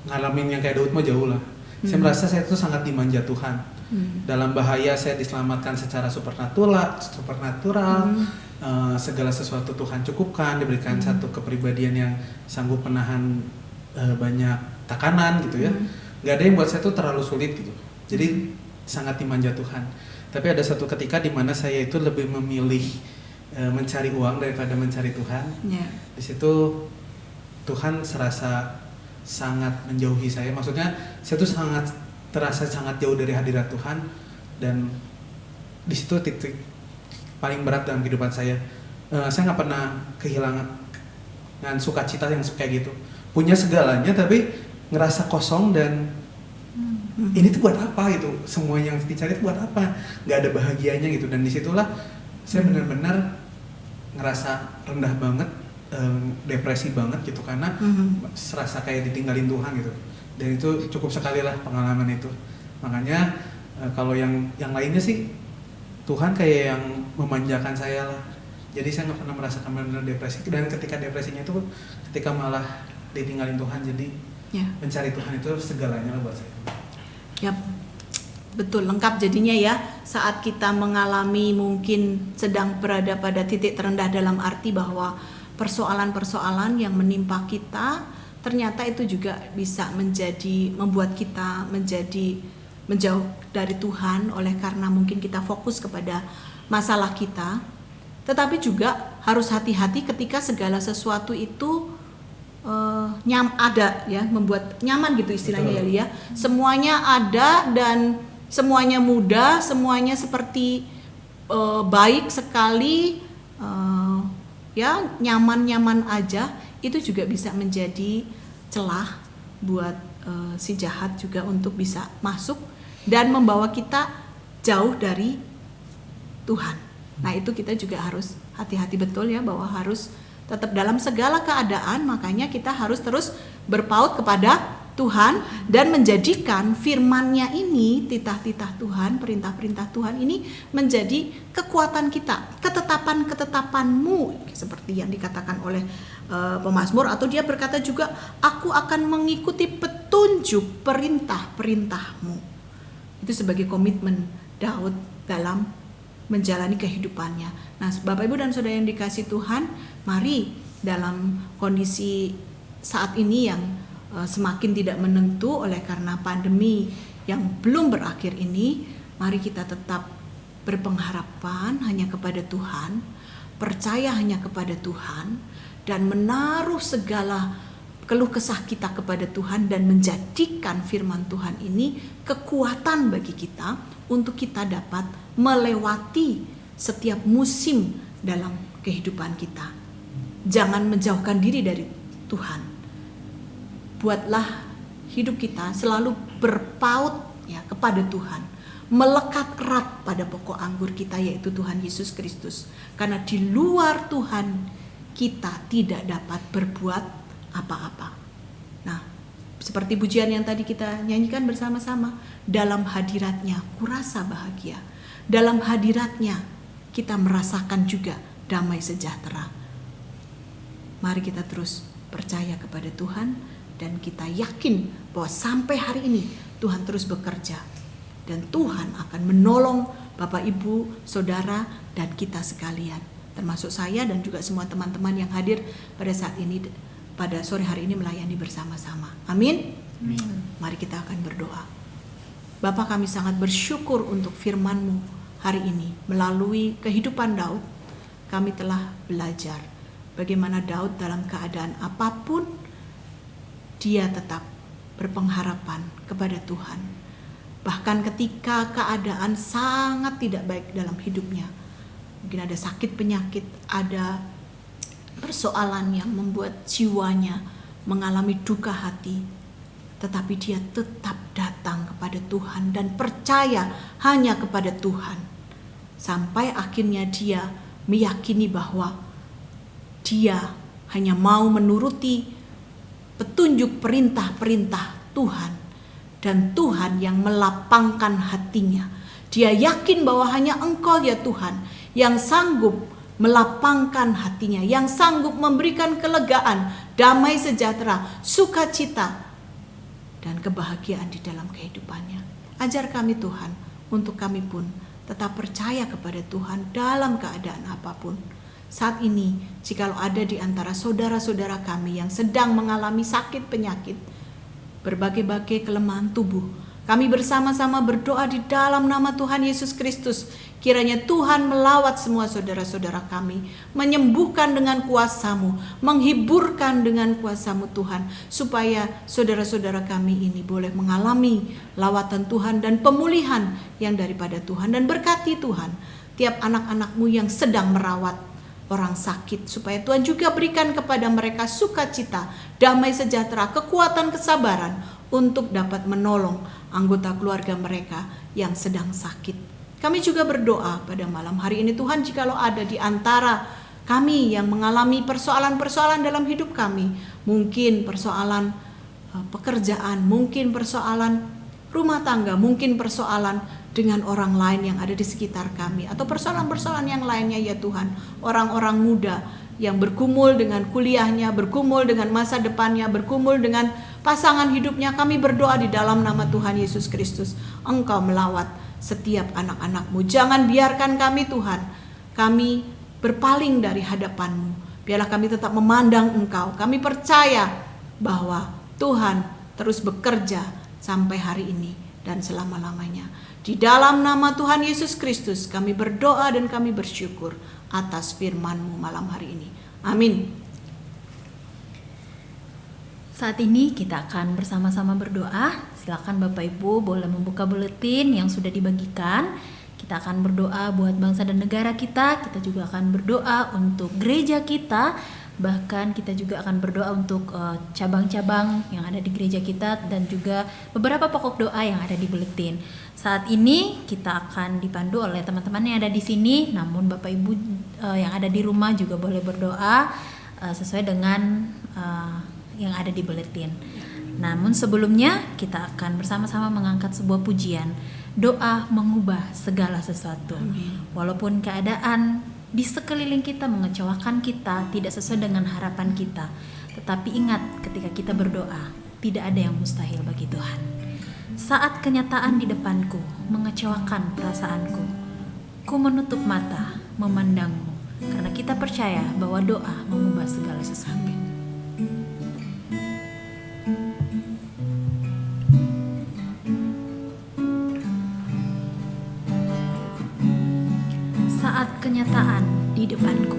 ngalamin yang kayak Daud mah jauh lah. Saya merasa saya itu sangat dimanja Tuhan. Dalam bahaya saya diselamatkan secara supernatural, segala sesuatu Tuhan cukupkan, diberikan satu kepribadian yang sanggup menahan banyak tekanan gitu ya. Gak ada yang buat saya itu terlalu sulit gitu. Jadi sangat dimanja Tuhan. Tapi ada satu ketika di mana saya itu lebih memilih mencari uang daripada mencari Tuhan. Ya. Di situ Tuhan serasa sangat menjauhi saya. Maksudnya saya tuh terasa sangat jauh dari hadirat Tuhan, dan di situ titik paling berat dalam kehidupan saya. Saya nggak pernah kehilangan sukacita yang kayak gitu. Punya segalanya tapi ngerasa kosong, dan ini tuh buat apa gitu? Semua yang dicari itu buat apa? Nggak ada bahagianya gitu. Dan disitulah saya benar-benar ngerasa rendah banget, depresi banget gitu, karena serasa kayak ditinggalin Tuhan gitu. Dan itu cukup sekali lah pengalaman itu. Makanya kalau yang lainnya sih Tuhan kayak yang memanjakan saya lah. Jadi saya nggak pernah merasakan benar-benar depresi. Dan ketika depresinya itu ketika malah ditinggalin Tuhan. Jadi mencari Tuhan itu segalanya lah buat saya. Yap, betul, lengkap jadinya ya. Saat kita mengalami mungkin sedang berada pada titik terendah, dalam arti bahwa persoalan-persoalan yang menimpa kita ternyata itu juga bisa membuat kita menjadi menjauh dari Tuhan, oleh karena mungkin kita fokus kepada masalah kita. Tetapi juga harus hati-hati ketika segala sesuatu itu ada ya, membuat nyaman gitu istilahnya. Betul. Ya Lia. Semuanya ada dan semuanya mudah, semuanya seperti baik sekali, ya nyaman-nyaman aja. Itu juga bisa menjadi celah buat si jahat juga untuk bisa masuk dan membawa kita jauh dari Tuhan. Nah itu kita juga harus hati-hati betul ya, bahwa harus tetap dalam segala keadaan, makanya kita harus terus berpaut kepada Tuhan dan menjadikan firman-Nya ini, titah-titah Tuhan, perintah-perintah Tuhan ini menjadi kekuatan kita, ketetapan-ketetapanmu, seperti yang dikatakan oleh pemazmur, atau dia berkata juga, aku akan mengikuti petunjuk perintah-perintahmu. Itu sebagai komitmen Daud dalam menjalani kehidupannya. Nah, Bapak Ibu dan Saudara yang dikasihi Tuhan, mari dalam kondisi saat ini yang semakin tidak menentu oleh karena pandemi yang belum berakhir ini, mari kita tetap berpengharapan hanya kepada Tuhan, percaya hanya kepada Tuhan, dan menaruh segala keluh kesah kita kepada Tuhan, dan menjadikan firman Tuhan ini kekuatan bagi kita untuk kita dapat melewati setiap musim dalam kehidupan kita. Jangan menjauhkan diri dari Tuhan. Buatlah hidup kita selalu berpaut ya kepada Tuhan, melekat erat pada pokok anggur kita, yaitu Tuhan Yesus Kristus. Karena di luar Tuhan kita tidak dapat berbuat apa-apa. Nah, seperti pujian yang tadi kita nyanyikan bersama-sama, dalam hadiratnya kurasa bahagia. Dalam hadiratnya kita merasakan juga damai sejahtera. Mari kita terus percaya kepada Tuhan, dan kita yakin bahwa sampai hari ini Tuhan terus bekerja, dan Tuhan akan menolong Bapak, Ibu, Saudara, dan kita sekalian, termasuk saya dan juga semua teman-teman yang hadir pada saat ini, pada sore hari ini melayani bersama-sama. Amin. Mari kita akan berdoa. Bapa, kami sangat bersyukur untuk firman-Mu hari ini. Melalui kehidupan Daud, kami telah belajar bagaimana Daud dalam keadaan apapun, dia tetap berpengharapan kepada Tuhan. Bahkan ketika keadaan sangat tidak baik dalam hidupnya, mungkin ada sakit penyakit, ada persoalan yang membuat jiwanya mengalami duka hati, tetapi dia tetap datang kepada Tuhan dan percaya hanya kepada Tuhan. Sampai akhirnya dia meyakini bahwa dia hanya mau menuruti petunjuk perintah-perintah Tuhan, dan Tuhan yang melapangkan hatinya. Dia yakin bahwa hanya Engkau ya Tuhan yang sanggup melapangkan hatinya, yang sanggup memberikan kelegaan, damai sejahtera, sukacita, dan kebahagiaan di dalam kehidupannya. Ajar kami Tuhan, untuk kami pun tetap percaya kepada Tuhan dalam keadaan apapun. Saat ini, jikalau ada di antara saudara-saudara kami yang sedang mengalami sakit penyakit, berbagai-bagai kelemahan tubuh, kami bersama-sama berdoa di dalam nama Tuhan Yesus Kristus, Kiranya Tuhan melawat semua saudara-saudara kami, menyembuhkan dengan kuasa-Mu, menghiburkan dengan kuasa-Mu Tuhan, supaya saudara-saudara kami ini boleh mengalami lawatan Tuhan dan pemulihan yang daripada Tuhan. Dan berkati Tuhan tiap anak-anak-Mu yang sedang merawat orang sakit, supaya Tuhan juga berikan kepada mereka sukacita, damai sejahtera, kekuatan, kesabaran untuk dapat menolong anggota keluarga mereka yang sedang sakit. Kami juga berdoa pada malam hari ini Tuhan, jikalau ada di antara kami yang mengalami persoalan-persoalan dalam hidup kami, mungkin persoalan pekerjaan, mungkin persoalan rumah tangga, mungkin persoalan dengan orang lain yang ada di sekitar kami, atau persoalan-persoalan yang lainnya ya Tuhan, orang-orang muda yang bergumul dengan kuliahnya, bergumul dengan masa depannya, bergumul dengan pasangan hidupnya, kami berdoa di dalam nama Tuhan Yesus Kristus, Engkau melawat setiap anak-anak-Mu. Jangan biarkan kami Tuhan, kami berpaling dari hadapan-Mu. Biarlah kami tetap memandang Engkau. Kami percaya bahwa Tuhan terus bekerja sampai hari ini dan selama-lamanya. Di dalam nama Tuhan Yesus Kristus kami berdoa dan kami bersyukur atas firman-Mu malam hari ini. Amin. Saat ini kita akan bersama-sama berdoa. Silakan Bapak Ibu boleh membuka buletin yang sudah dibagikan. Kita akan berdoa buat bangsa dan negara kita. Kita juga akan berdoa untuk gereja kita. Bahkan kita juga akan berdoa untuk cabang-cabang yang ada di gereja kita, dan juga beberapa pokok doa yang ada di buletin. Saat ini kita akan dipandu oleh teman-teman yang ada di sini. Namun Bapak Ibu yang ada di rumah juga boleh berdoa sesuai dengan yang ada di buletin. Namun sebelumnya kita akan bersama-sama mengangkat sebuah pujian. Doa mengubah segala sesuatu. Amin. Walaupun keadaan di sekeliling kita mengecewakan kita, tidak sesuai dengan harapan kita, tetapi ingat, ketika kita berdoa, tidak ada yang mustahil bagi Tuhan. Saat kenyataan di depanku mengecewakan perasaanku, ku menutup mata memandangmu, karena kita percaya bahwa doa mengubah segala sesuatu. Saat kenyataan di depanku,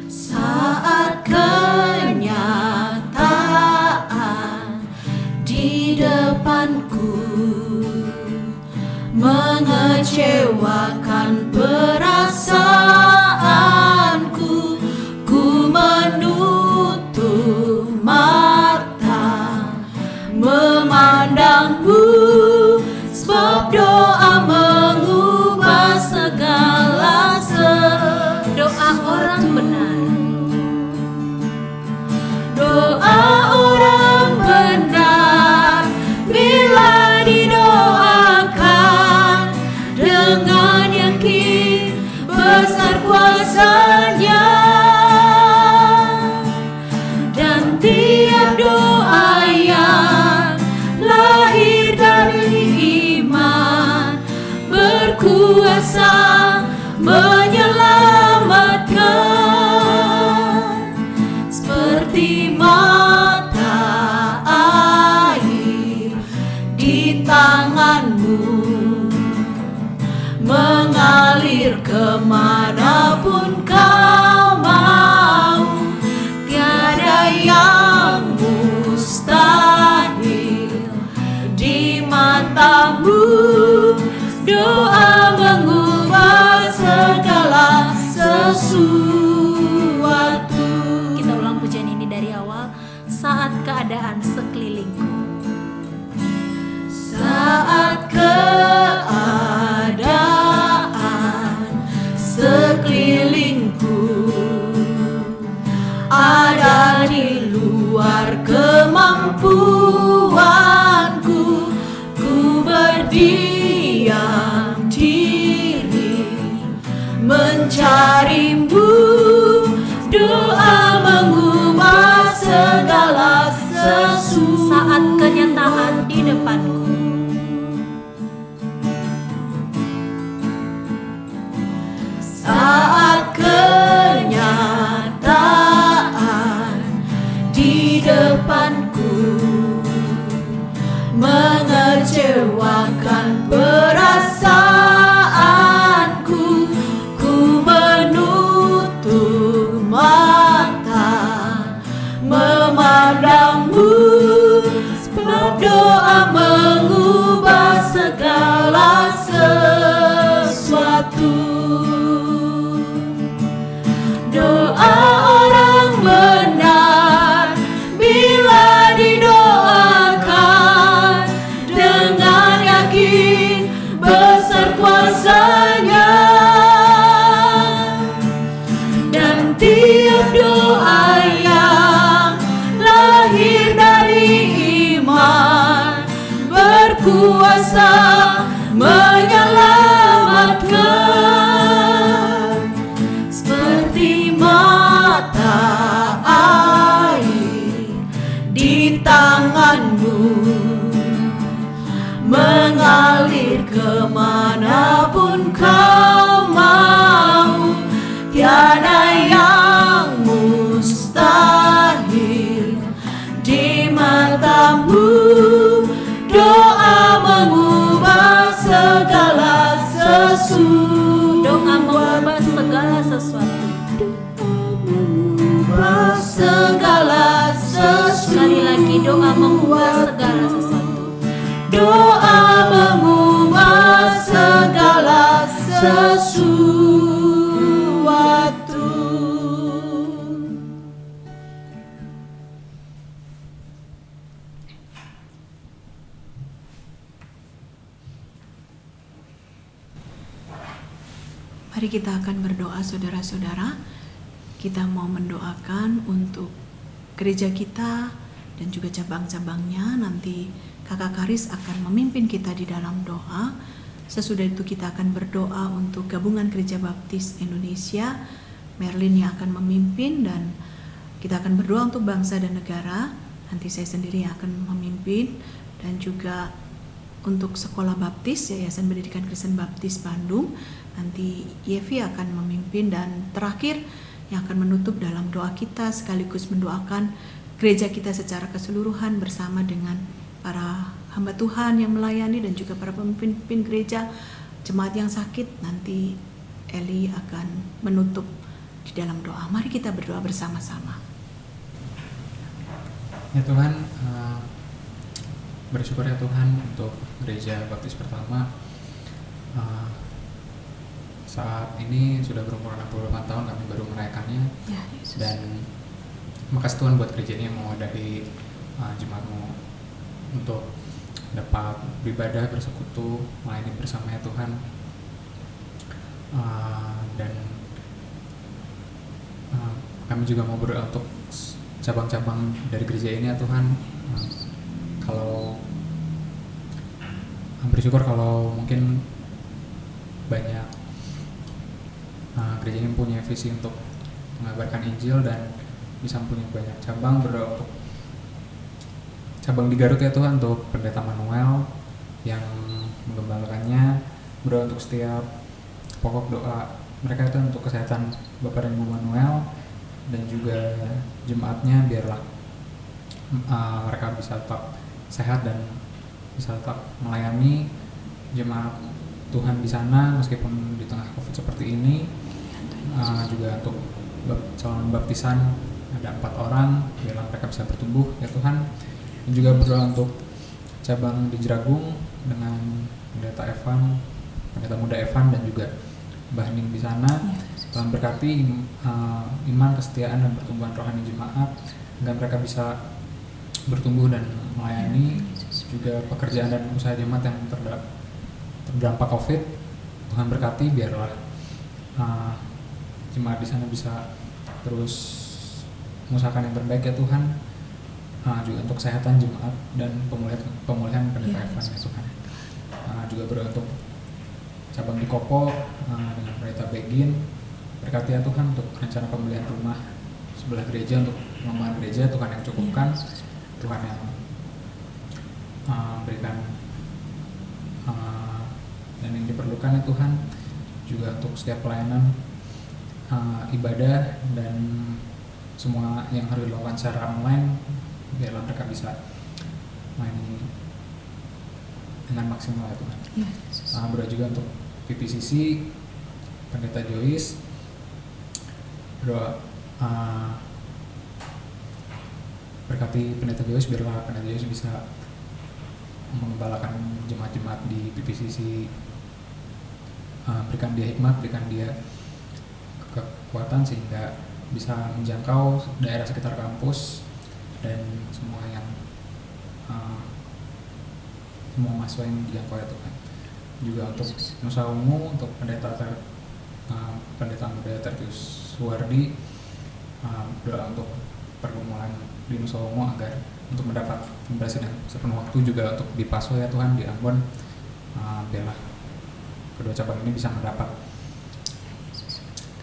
saat kenyataan di depanku mengecewakan perasaanku, ku menutup mata memandangmu, sebab doa mengubah segala sesuatu. doa orang benar, Doa orang benar bila didoakan dengan yakin besar kuasa-Nya, dan tiap doa yang lahir dari iman berkuasa menyelamatkan, seperti mata air di tanganmu mengalir kemanapun kau mau. Tiada yang mustahil di matamu. Doa mengubah segala sesuatu. kita ulang pujian ini dari awal. Saat keadaan sekelilingku, Saat keadaan sekelilingku ada di luar kemampuanku, ku berdiam diri mencarimu. Doa mengubah segala sesuatu. saat kenyataan di depanku, saat kenyataan di depanku Mari kita akan berdoa saudara-saudara. Kita mau mendoakan untuk gereja kita dan juga cabang-cabangnya. Nanti Kakak Karis akan memimpin kita di dalam doa. Sesudah itu kita akan berdoa untuk Gabungan Gereja Baptis Indonesia. Merlin yang akan memimpin, dan kita akan berdoa untuk bangsa dan negara. Nanti saya sendiri yang akan memimpin, dan juga untuk Sekolah Baptis Yayasan Pendidikan Kristen Baptis Bandung. Nanti Yevi akan memimpin, dan terakhir yang akan menutup dalam doa kita sekaligus mendoakan gereja kita secara keseluruhan bersama dengan para hamba Tuhan yang melayani dan juga para pemimpin gereja, jemaat yang sakit. Nanti Eli akan menutup di dalam doa. Mari kita berdoa bersama-sama. Ya Tuhan, bersyukur ya Tuhan untuk Gereja Baptis Pertama. Saat ini sudah berumur 68 tahun kami baru merayakannya. Ya, Yesus. Dan makasih Tuhan buat gereja ini yang mewadahi jemaat-Mu untuk dapat beribadah, bersekutu, melayani bersama ya Tuhan. Dan kami juga mau berdoa untuk cabang-cabang dari gereja ini ya Tuhan. Kalau bersyukur kalau mungkin banyak gereja ini punya visi untuk mengabarkan Injil dan bisa punya banyak cabang. Berdoa untuk cabang di Garut ya Tuhan, untuk Pendeta Manuel yang menggembalakannya. Berdoa untuk setiap pokok doa mereka itu untuk kesehatan Bapak dan Ibu Manuel, dan juga jemaatnya, biarlah mereka bisa tetap sehat dan bisa tetap melayani jemaat Tuhan di sana meskipun di tengah COVID seperti ini. Juga untuk calon baptisan ada 4 orang, biarlah mereka bisa bertumbuh ya Tuhan. Dan juga berdoa untuk cabang di Jeragung dengan pendeta Evan, pendeta muda Evan, dan juga Mbah Ning di sana. Tuhan berkati iman, kesetiaan, dan pertumbuhan rohani jemaat agar mereka bisa bertumbuh dan melayani. Juga pekerjaan dan usaha jemaat yang terdampak COVID, Tuhan berkati, biarlah jemaat di sana bisa terus mengusahakan yang terbaik ya Tuhan. Juga untuk kesehatan jemaat dan pemulihan pendeta Evan ya Tuhan. Juga berdoa untuk cabang di Kopo dengan pendeta Begin, berkati ya Tuhan untuk rencana pembelian rumah sebelah gereja untuk pengembangan gereja. Tuhan yang cukupkan, Tuhan yang berikan dan yang diperlukan ya Tuhan. Juga untuk setiap pelayanan ibadah dan semua yang harus dilakukan secara online, biarlah mereka bisa main dengan maksimal ya Tuhan. Berdoa juga untuk PPCC, Pendeta Joyce. Berdoa berkati Pendeta Joyce, biarlah Pendeta Joyce bisa mengembalakan jemaat-jemaat di PPCC. Berikan dia hikmat, berikan dia kekuatan sehingga bisa menjangkau daerah sekitar kampus dan semua yang semua mahasiswa yang dijangkau ya Tuhan. Juga untuk Nusa Ungu, untuk pendeta muda Tertius Suwardi, doa untuk pergumulan di Nusa Ungu agar untuk mendapat pembebasan yang sepenuh waktu. Juga untuk di Paso ya Tuhan, di Ambon, biarlah kedua cabang ini bisa mendapat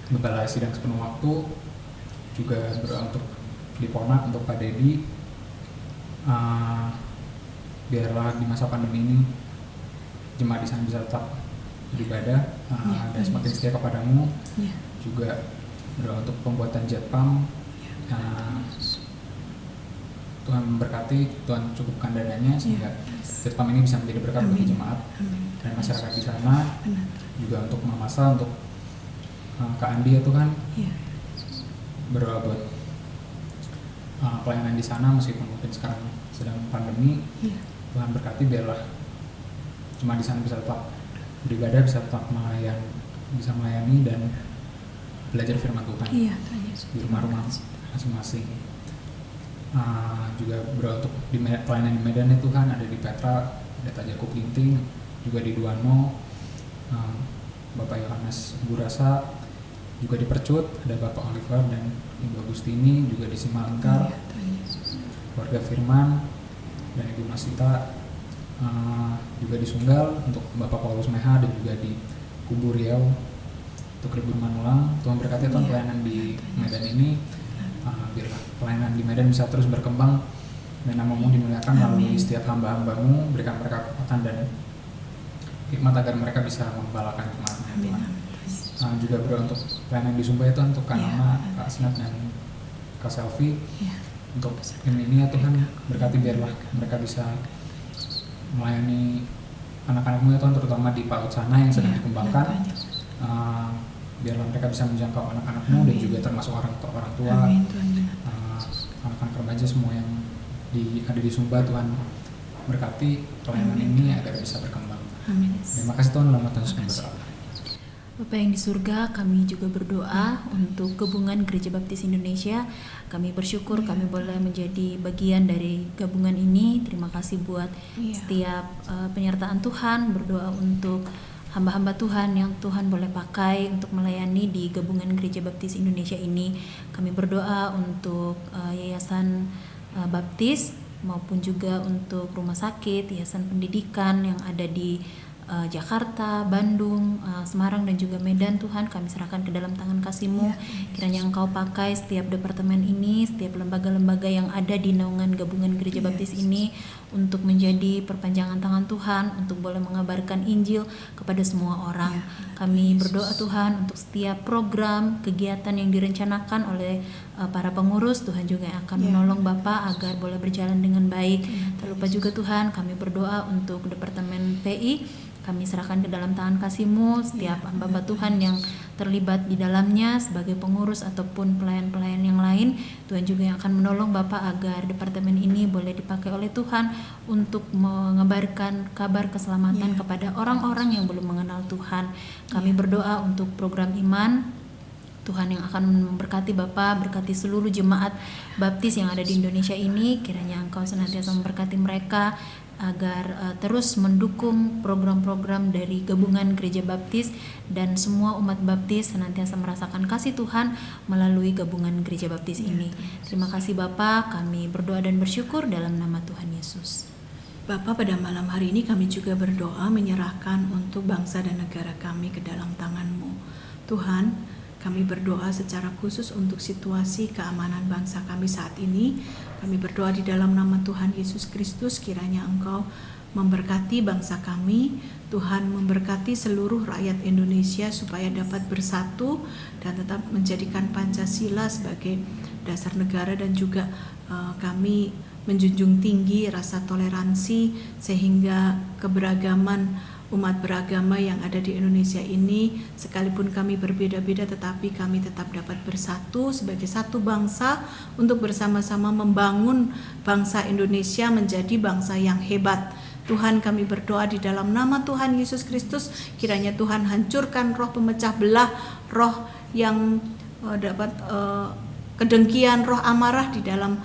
bebalai sidang sepenuh waktu. Juga berdoa untuk di Ponak, untuk Pak Dedi, biarlah di masa pandemi ini jemaat di sana bisa tetap beribadah dan semakin setia kepadamu. Juga berdoa untuk pembuatan jet pump, Tuhan memberkati, Tuhan cukupkan dananya sehingga jet pump ini bisa menjadi berkat bagi jemaat dan masyarakat di sana. Juga untuk Mamasa, untuk Kak Andi ya Tuhan, berdoa buat pelayanan di sana meskipun mungkin sekarang sedang pandemi. Tuhan berkati, biarlah jemaat di sana bisa tetap beribadah, bisa tetap bisa melayani dan belajar firman Tuhan di rumah-rumah masing-masing. Juga berdoa untuk pelayanan di Medan ya Tuhan, ada di Petra, Pendeta Jakub Ginting, juga di Duano. Bapak Yohanes Burasa juga di Percut, ada Bapak Oliver dan Ibu Agustini juga di Simalingkar, keluarga Firman dan Ibu Masita juga di Sunggal, untuk Bapak Paulus Meha dan juga di Kubu Riau, untuk Rebun Manulang. Tuhan berkati Tuhan pelayanan di Medan ini, biarlah pelayanan di Medan bisa terus berkembang dan nama-Mu dimuliakan melalui setiap hamba-hamba-Mu. Berikan mereka kekuatan dan hikmat agar mereka bisa membalakan jemaat-Nya Tuhan. Juga berdoa untuk pelayanan di Sumba itu untuk Kak Nama, Kak Snap dan Kak Selvi. Untuk ini ya Tuhan, berkati biarlah mereka bisa melayani anak-anak-Mu ya Tuhan, terutama di PAUD sana yang sedang dikembangkan. Biarlah mereka bisa menjangkau anak-anak-Mu dan juga termasuk orang tua, anak-anak remaja semua yang ada di Sumba. Tuhan berkati pelayanan ini agar bisa berkembang. Terima kasih Tuhan, dalam nama Tuhan Yesus berdoa. Bapa yang di surga, kami juga berdoa untuk gabungan Gereja Baptis Indonesia. Kami bersyukur kami boleh menjadi bagian dari gabungan ini. Terima kasih buat setiap penyertaan Tuhan. Berdoa untuk hamba-hamba Tuhan yang Tuhan boleh pakai untuk melayani di gabungan Gereja Baptis Indonesia ini. Kami berdoa untuk Yayasan Baptis maupun juga untuk rumah sakit, yayasan pendidikan yang ada di Jakarta, Bandung, Semarang dan juga Medan. Tuhan kami serahkan ke dalam tangan kasih-Mu. Kiranya Engkau pakai setiap departemen ini, setiap lembaga-lembaga yang ada di naungan gabungan Gereja Baptis ini untuk menjadi perpanjangan tangan Tuhan, untuk boleh mengabarkan Injil kepada semua orang. Kami berdoa Tuhan untuk setiap program, kegiatan yang direncanakan oleh para pengurus. Tuhan juga yang akan menolong Bapak agar boleh berjalan dengan baik. Tak lupa juga Tuhan kami berdoa untuk Departemen PI. Kami serahkan ke dalam tangan kasih-Mu setiap hamba Tuhan yang terlibat di dalamnya sebagai pengurus ataupun pelayan-pelayan yang lain. Tuhan juga yang akan menolong Bapak agar departemen ini boleh dipakai oleh Tuhan untuk mengabarkan kabar keselamatan kepada orang-orang yang belum mengenal Tuhan. Kami berdoa untuk program iman. Tuhan yang akan memberkati Bapak, berkati seluruh jemaat baptis yang ada di Indonesia ini. Kiranya Engkau senantiasa memberkati mereka agar terus mendukung program-program dari gabungan Gereja Baptis dan semua umat baptis senantiasa merasakan kasih Tuhan melalui gabungan Gereja Baptis ini. Terima kasih Bapak, kami berdoa dan bersyukur dalam nama Tuhan Yesus. Bapak, pada malam hari ini kami juga berdoa menyerahkan untuk bangsa dan negara kami ke dalam tangan-Mu. Tuhan, kami berdoa secara khusus untuk situasi keamanan bangsa kami saat ini. Kami berdoa di dalam nama Tuhan Yesus Kristus, kiranya Engkau memberkati bangsa kami. Tuhan memberkati seluruh rakyat Indonesia supaya dapat bersatu dan tetap menjadikan Pancasila sebagai dasar negara, dan juga kami menjunjung tinggi rasa toleransi sehingga keberagaman umat beragama yang ada di Indonesia ini, sekalipun kami berbeda-beda tetapi kami tetap dapat bersatu sebagai satu bangsa untuk bersama-sama membangun bangsa Indonesia menjadi bangsa yang hebat. Tuhan, kami berdoa di dalam nama Tuhan Yesus Kristus, kiranya Tuhan hancurkan roh pemecah belah, roh yang dapat kedengkian, roh amarah di dalam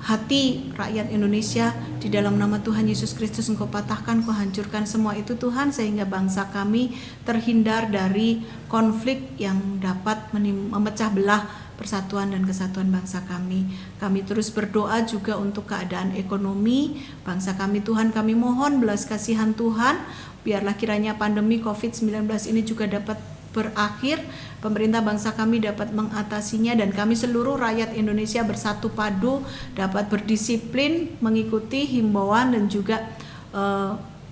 hati rakyat Indonesia. Di dalam nama Tuhan Yesus Kristus Engkau patahkan, Engkau hancurkan semua itu Tuhan, sehingga bangsa kami terhindar dari konflik yang dapat memecah belah persatuan dan kesatuan bangsa kami. Kami terus berdoa juga untuk keadaan ekonomi bangsa kami. Tuhan, kami mohon belas kasihan Tuhan, biarlah kiranya pandemi COVID-19 ini juga dapat berakhir, pemerintah bangsa kami dapat mengatasinya, dan kami seluruh rakyat Indonesia bersatu padu dapat berdisiplin mengikuti himbauan dan juga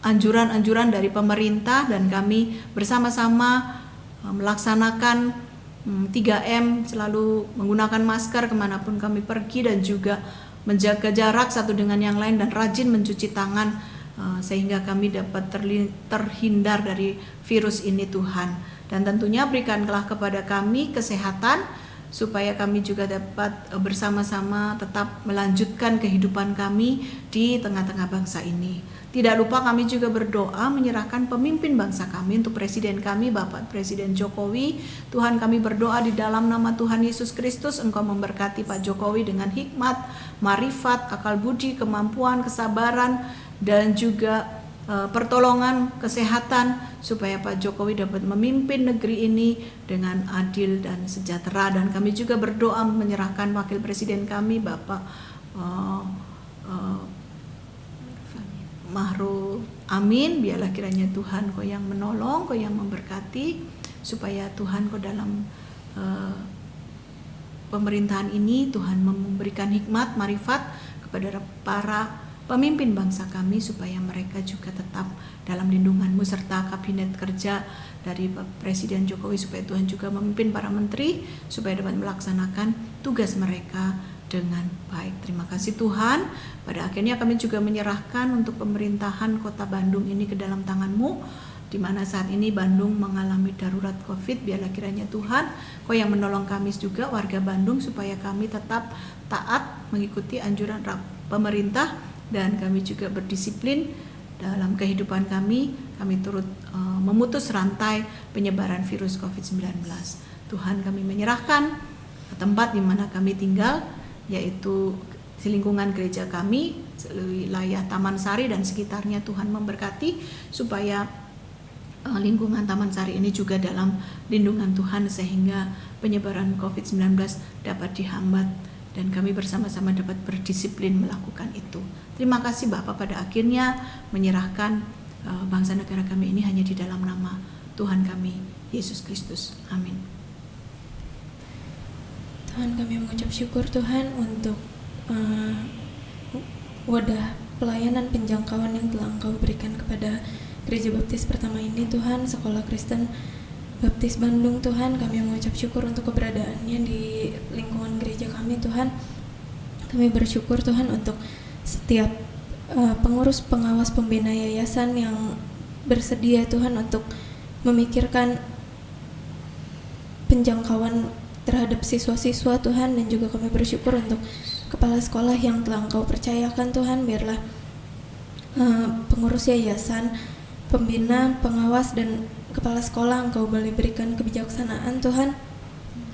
anjuran-anjuran dari pemerintah, dan kami bersama-sama melaksanakan 3M, selalu menggunakan masker kemanapun kami pergi, dan juga menjaga jarak satu dengan yang lain, dan rajin mencuci tangan sehingga kami dapat terhindar dari virus ini Tuhan. Dan tentunya berikanlah kepada kami kesehatan supaya kami juga dapat bersama-sama tetap melanjutkan kehidupan kami di tengah-tengah bangsa ini. Tidak lupa kami juga berdoa menyerahkan pemimpin bangsa kami untuk Presiden kami, Bapak Presiden Jokowi. Tuhan, kami berdoa di dalam nama Tuhan Yesus Kristus, Engkau memberkati Pak Jokowi dengan hikmat, marifat, akal budi, kemampuan, kesabaran, dan juga pertolongan, kesehatan, supaya Pak Jokowi dapat memimpin negeri ini dengan adil dan sejahtera. Dan kami juga berdoa menyerahkan Wakil Presiden kami, Bapak Ma'ruf Amin. Biarlah kiranya Tuhan Kau yang menolong, Kau yang memberkati, supaya Tuhan Kau dalam pemerintahan ini, Tuhan memberikan hikmat, marifat kepada para pemimpin bangsa kami, supaya mereka juga tetap dalam lindungan-Mu, serta kabinet kerja dari Presiden Jokowi, supaya Tuhan juga memimpin para menteri supaya dapat melaksanakan tugas mereka dengan baik. Terima kasih Tuhan. Pada akhirnya kami juga menyerahkan untuk pemerintahan Kota Bandung ini ke dalam tangan-Mu, di mana saat ini Bandung mengalami darurat COVID. Biarlah kiranya Tuhan Kau yang menolong kami juga warga Bandung, supaya kami tetap taat mengikuti anjuran pemerintah, dan kami juga berdisiplin dalam kehidupan kami. Kami turut memutus rantai penyebaran virus COVID-19. Tuhan, kami menyerahkan tempat di mana kami tinggal, yaitu di lingkungan gereja kami, wilayah Taman Sari dan sekitarnya. Tuhan memberkati supaya lingkungan Taman Sari ini juga dalam lindungan Tuhan, sehingga penyebaran COVID-19 dapat dihambat dan kami bersama-sama dapat berdisiplin melakukan itu. Terima kasih Bapak, pada akhirnya menyerahkan bangsa negara kami ini hanya di dalam nama Tuhan kami Yesus Kristus. Amin. Tuhan, kami mengucap syukur Tuhan untuk wadah pelayanan penjangkauan yang telah Engkau berikan kepada Gereja Baptis Pertama ini Tuhan, Sekolah Kristen Baptis Bandung. Tuhan, kami mengucap syukur untuk keberadaannya di lingkungan gereja kami Tuhan. Kami bersyukur Tuhan untuk setiap pengurus, pengawas, pembina yayasan yang bersedia Tuhan untuk memikirkan penjangkauan terhadap siswa-siswa Tuhan, dan juga kami bersyukur untuk kepala sekolah yang telah Engkau percayakan Tuhan. Biarlah pengurus yayasan, pembina, pengawas, dan kepala sekolah Engkau boleh berikan kebijaksanaan Tuhan,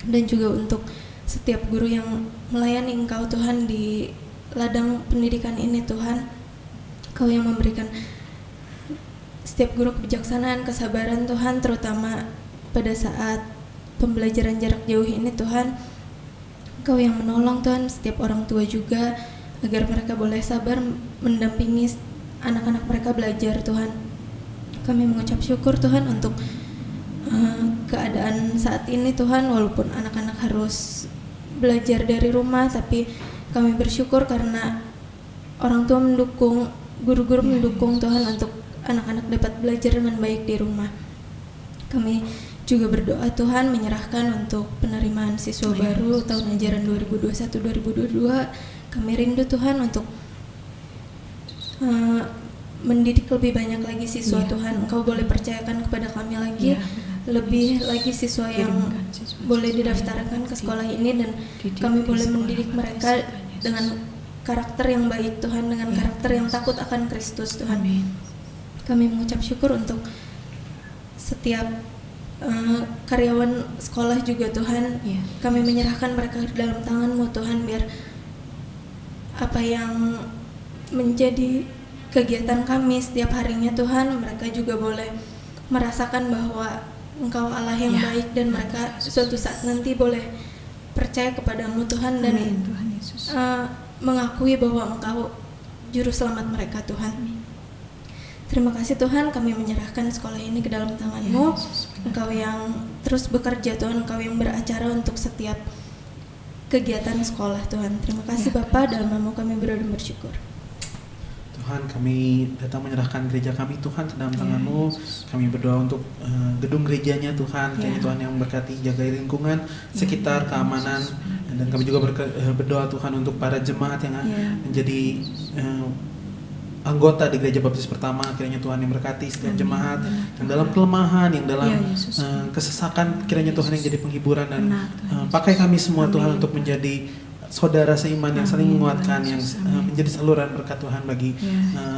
dan juga untuk setiap guru yang melayani Engkau Tuhan di ladang pendidikan ini Tuhan. Engkau yang memberikan setiap guru kebijaksanaan, kesabaran Tuhan, terutama pada saat pembelajaran jarak jauh ini Tuhan. Engkau yang menolong Tuhan setiap orang tua juga, agar mereka boleh sabar mendampingi anak-anak mereka belajar Tuhan. Kami mengucap syukur Tuhan untuk keadaan saat ini Tuhan, walaupun anak-anak harus belajar dari rumah, tapi kami bersyukur karena orang tua mendukung, guru-guru mendukung Tuhan untuk anak-anak dapat belajar dengan baik di rumah. Kami juga berdoa Tuhan menyerahkan untuk penerimaan siswa baru tahun ajaran 2021-2022. Kami rindu Tuhan untuk mendidik lebih banyak lagi siswa Tuhan. Engkau boleh percayakan kepada kami lagi lebih lagi siswa yang boleh didaftarkan ke sekolah ini, dan kami boleh mendidik mereka dengan karakter yang baik Tuhan, dengan karakter yang takut akan Kristus Tuhan. Kami mengucap syukur untuk setiap karyawan sekolah juga Tuhan. Kami menyerahkan mereka ke dalam tangan-Mu Tuhan, biar apa yang menjadi kegiatan kami setiap harinya Tuhan, mereka juga boleh merasakan bahwa Engkau Allah yang baik, dan mereka suatu saat nanti boleh percaya kepada-Mu Tuhan, dan Tuhan Yesus. Mengakui bahwa Engkau juru selamat mereka Tuhan. Terima kasih Tuhan, kami menyerahkan sekolah ini ke dalam tangan-Mu. Engkau yang terus bekerja Tuhan, Engkau yang beracara untuk setiap kegiatan sekolah Tuhan. Terima kasih Bapa, dalam nama kami berdoa dan bersyukur. Tuhan, kami datang menyerahkan gereja kami Tuhan ke dalam tangan-Mu. Kami berdoa untuk gedung gerejanya Tuhan, kiranya Tuhan yang memberkati, jaga lingkungan sekitar, keamanan, dan kami juga berdoa Tuhan untuk para jemaat yang menjadi anggota di Gereja Baptis Pertama. Kiranya Tuhan yang berkati setiap jemaat yang dalam kelemahan, yang dalam kesesakan, kiranya Tuhan yang jadi penghiburan, dan pakai kami semua Tuhan untuk menjadi saudara seiman yang saling menguatkan, yang menjadi saluran berkat Tuhan bagi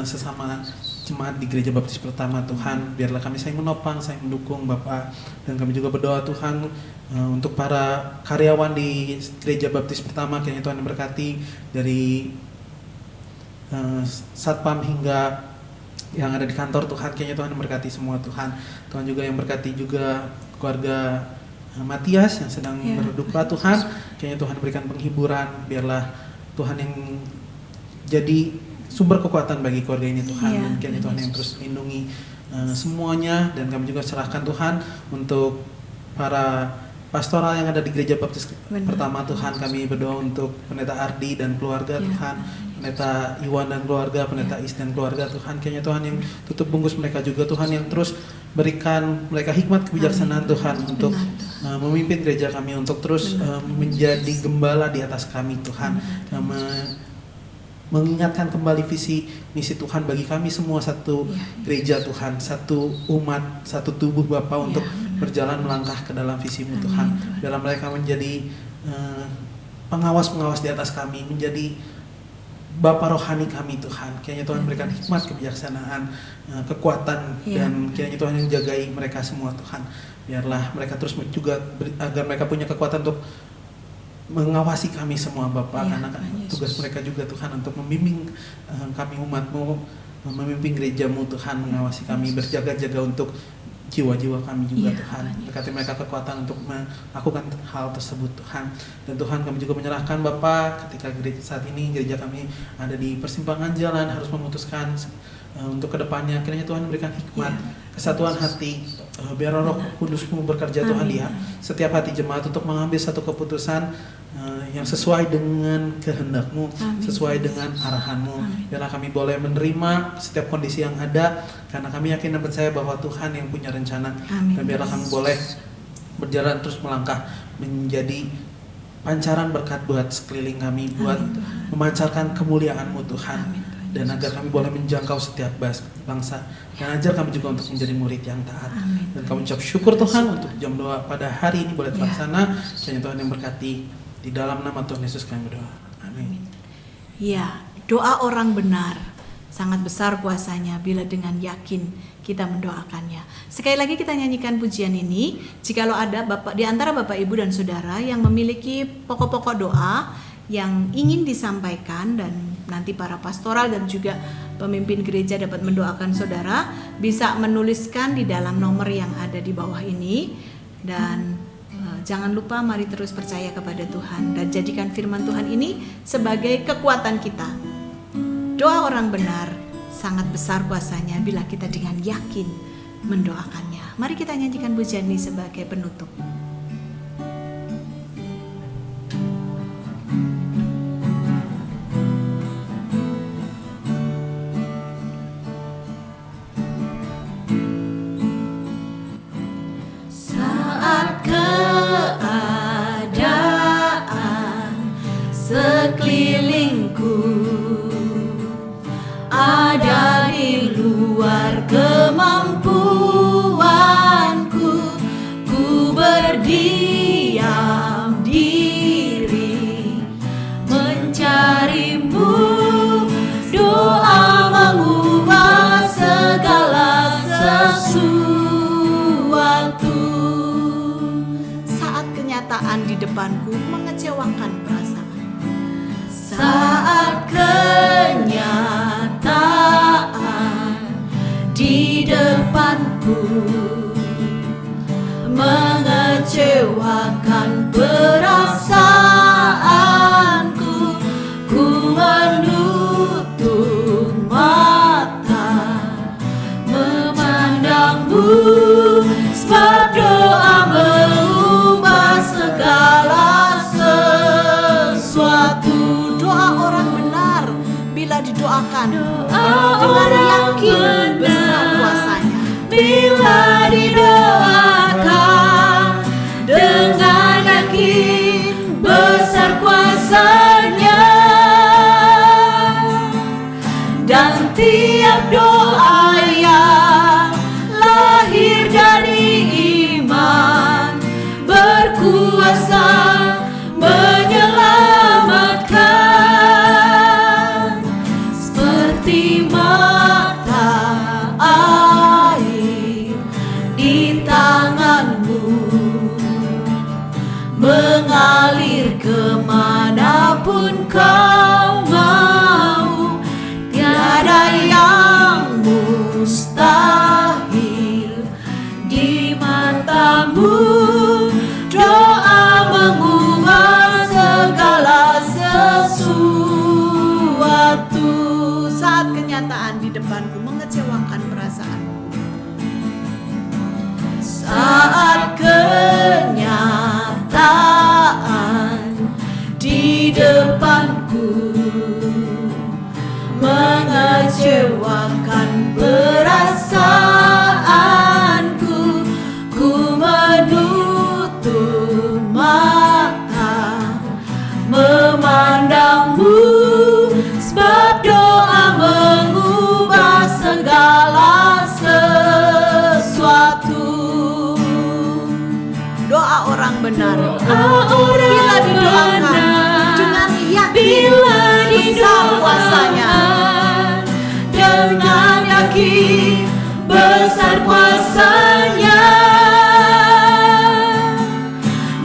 sesama jemaat di Gereja Baptis Pertama Tuhan. Biarlah kami saling menopang, saling mendukung Bapak, dan kami juga berdoa Tuhan untuk para karyawan di Gereja Baptis Pertama, kiranya Tuhan yang berkati dari Satpam hingga yang ada di kantor Tuhan, kiranya Tuhan memberkati semua Tuhan. Tuhan juga yang berkati juga keluarga Matias yang sedang berduka Tuhan, kiranya Tuhan berikan penghiburan, biarlah Tuhan yang jadi sumber kekuatan bagi keluarga ini Tuhan, dan kiranya Tuhan yang terus lindungi semuanya. Dan kami juga serahkan Tuhan untuk para pastoral yang ada di Gereja Baptis Pertama Tuhan. Kami berdoa untuk Pendeta Ardi dan keluarga Tuhan, Pendeta Iwan dan keluarga, Pendeta Is dan keluarga Tuhan. Kiranya Tuhan yang tutup bungkus mereka juga Tuhan, yang terus berikan mereka hikmat kebijaksanaan Tuhan untuk memimpin gereja kami, untuk terus menjadi gembala di atas kami Tuhan, mengingatkan kembali visi misi Tuhan bagi kami semua, satu gereja Tuhan, satu umat, satu tubuh Bapa, untuk berjalan melangkah ke dalam visi-Mu Tuhan. Biarlah mereka menjadi pengawas-pengawas di atas kami, menjadi Bapa rohani kami Tuhan. Kiranya Tuhan berikan hikmat, kebijaksanaan, kekuatan, dan kiranya Tuhan yang jagai mereka semua Tuhan. Biarlah mereka terus juga agar mereka punya kekuatan untuk mengawasi kami semua Bapa, karena tugas mereka juga Tuhan untuk membimbing kami umat-Mu, memimpin gereja-Mu Tuhan, mengawasi kami, berjaga-jaga untuk jiwa-jiwa kami juga Tuhan. Berkati mereka kekuatan untuk melakukan hal tersebut Tuhan. Dan Tuhan, kami juga menyerahkan Bapa, ketika gereja saat ini gereja kami ada di persimpangan jalan, harus memutuskan untuk kedepannya. Kiranya Tuhan berikan hikmat, kesatuan hati, biar Roh Kudus-Mu bekerja Tuhan di setiap hati jemaat untuk mengambil satu keputusan yang sesuai dengan kehendak-Mu, sesuai dengan arahan-Mu. Biarlah kami boleh menerima setiap kondisi yang ada, karena kami yakin dan percaya bahwa Tuhan yang punya rencana. Dan biarlah kami boleh berjalan terus melangkah menjadi pancaran berkat buat sekeliling kami, buat memancarkan kemuliaan-Mu Tuhan. Dan agar kami boleh menjangkau setiap bangsa, dan ajar kami juga untuk menjadi murid yang taat. Dan kami ucap syukur Tuhan untuk jam doa pada hari ini boleh terlaksana. Kiranya Tuhan yang berkati, di dalam nama Tuhan Yesus kami berdoa. Amin. Ya, doa orang benar sangat besar kuasanya bila dengan yakin kita mendoakannya. Sekali lagi kita nyanyikan pujian ini. Jikalau ada Bapak di antara Bapak Ibu dan Saudara yang memiliki pokok-pokok doa yang ingin disampaikan, dan nanti para pastoral dan juga pemimpin gereja dapat mendoakan saudara, bisa menuliskan di dalam nomor yang ada di bawah ini. Dan jangan lupa, mari terus percaya kepada Tuhan dan jadikan firman Tuhan ini sebagai kekuatan kita. Doa orang benar sangat besar kuasanya bila kita dengan yakin mendoakannya. Mari kita nyanyikan pujian ini sebagai penutup. Sekelilingku ada di luar kemampuanku, ku berdiam diri mencarimu. Doa mengubah segala sesuatu. Saat kenyataan di depanku mengecewakan perasaan, saat kenyataan di depanku mengecewakan perasaanku, ku menutup mata memandangmu, sebab doa mengubah segala sesuatu. doa orang benar bila didoakan dengan yakin Yakin besar kuasanya. bila didoakan dengan yakin besar kuasanya, dan tiap doa yang lahir dari iman berkuasa menyelamatkan, seperti mata air di tanganmu, mengalir kemanapun kau mau. Tiada yang matamu. Doa mengubah segala sesuatu. Saat kenyataan di depanku mengecewakan perasaanku, saat kenyataan di depanku mengecewakan perasaanku, ku menutup mata memandangmu, sebab doa mengubah segala sesuatu. Doa orang benar bila didoakan dengan yakin besar kuasanya, dengan yakin besar kuasanya,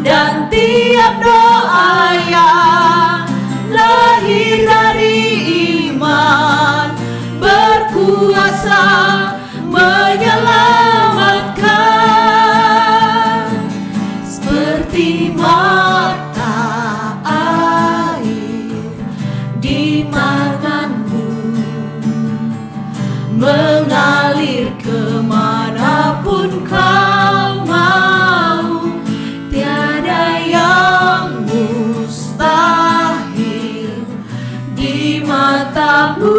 dan tiap doa yang lahir dari iman berkuasa menyelamatkan, seperti mata air di tanganmu mengalir kemanapun kau mau. Tiada yang mustahil di matamu.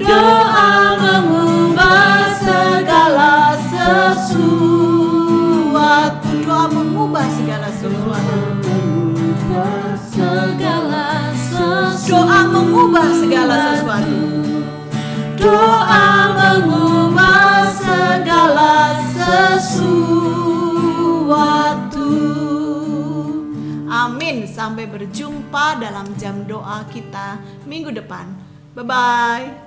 Doa mengubah segala sesuatu. Doa mengubah segala sesuatu. Doa mengubah segala sesuatu. Doa mengubah segala sesuatu. Amin. Sampai berjumpa dalam jam doa kita minggu depan. Bye-bye.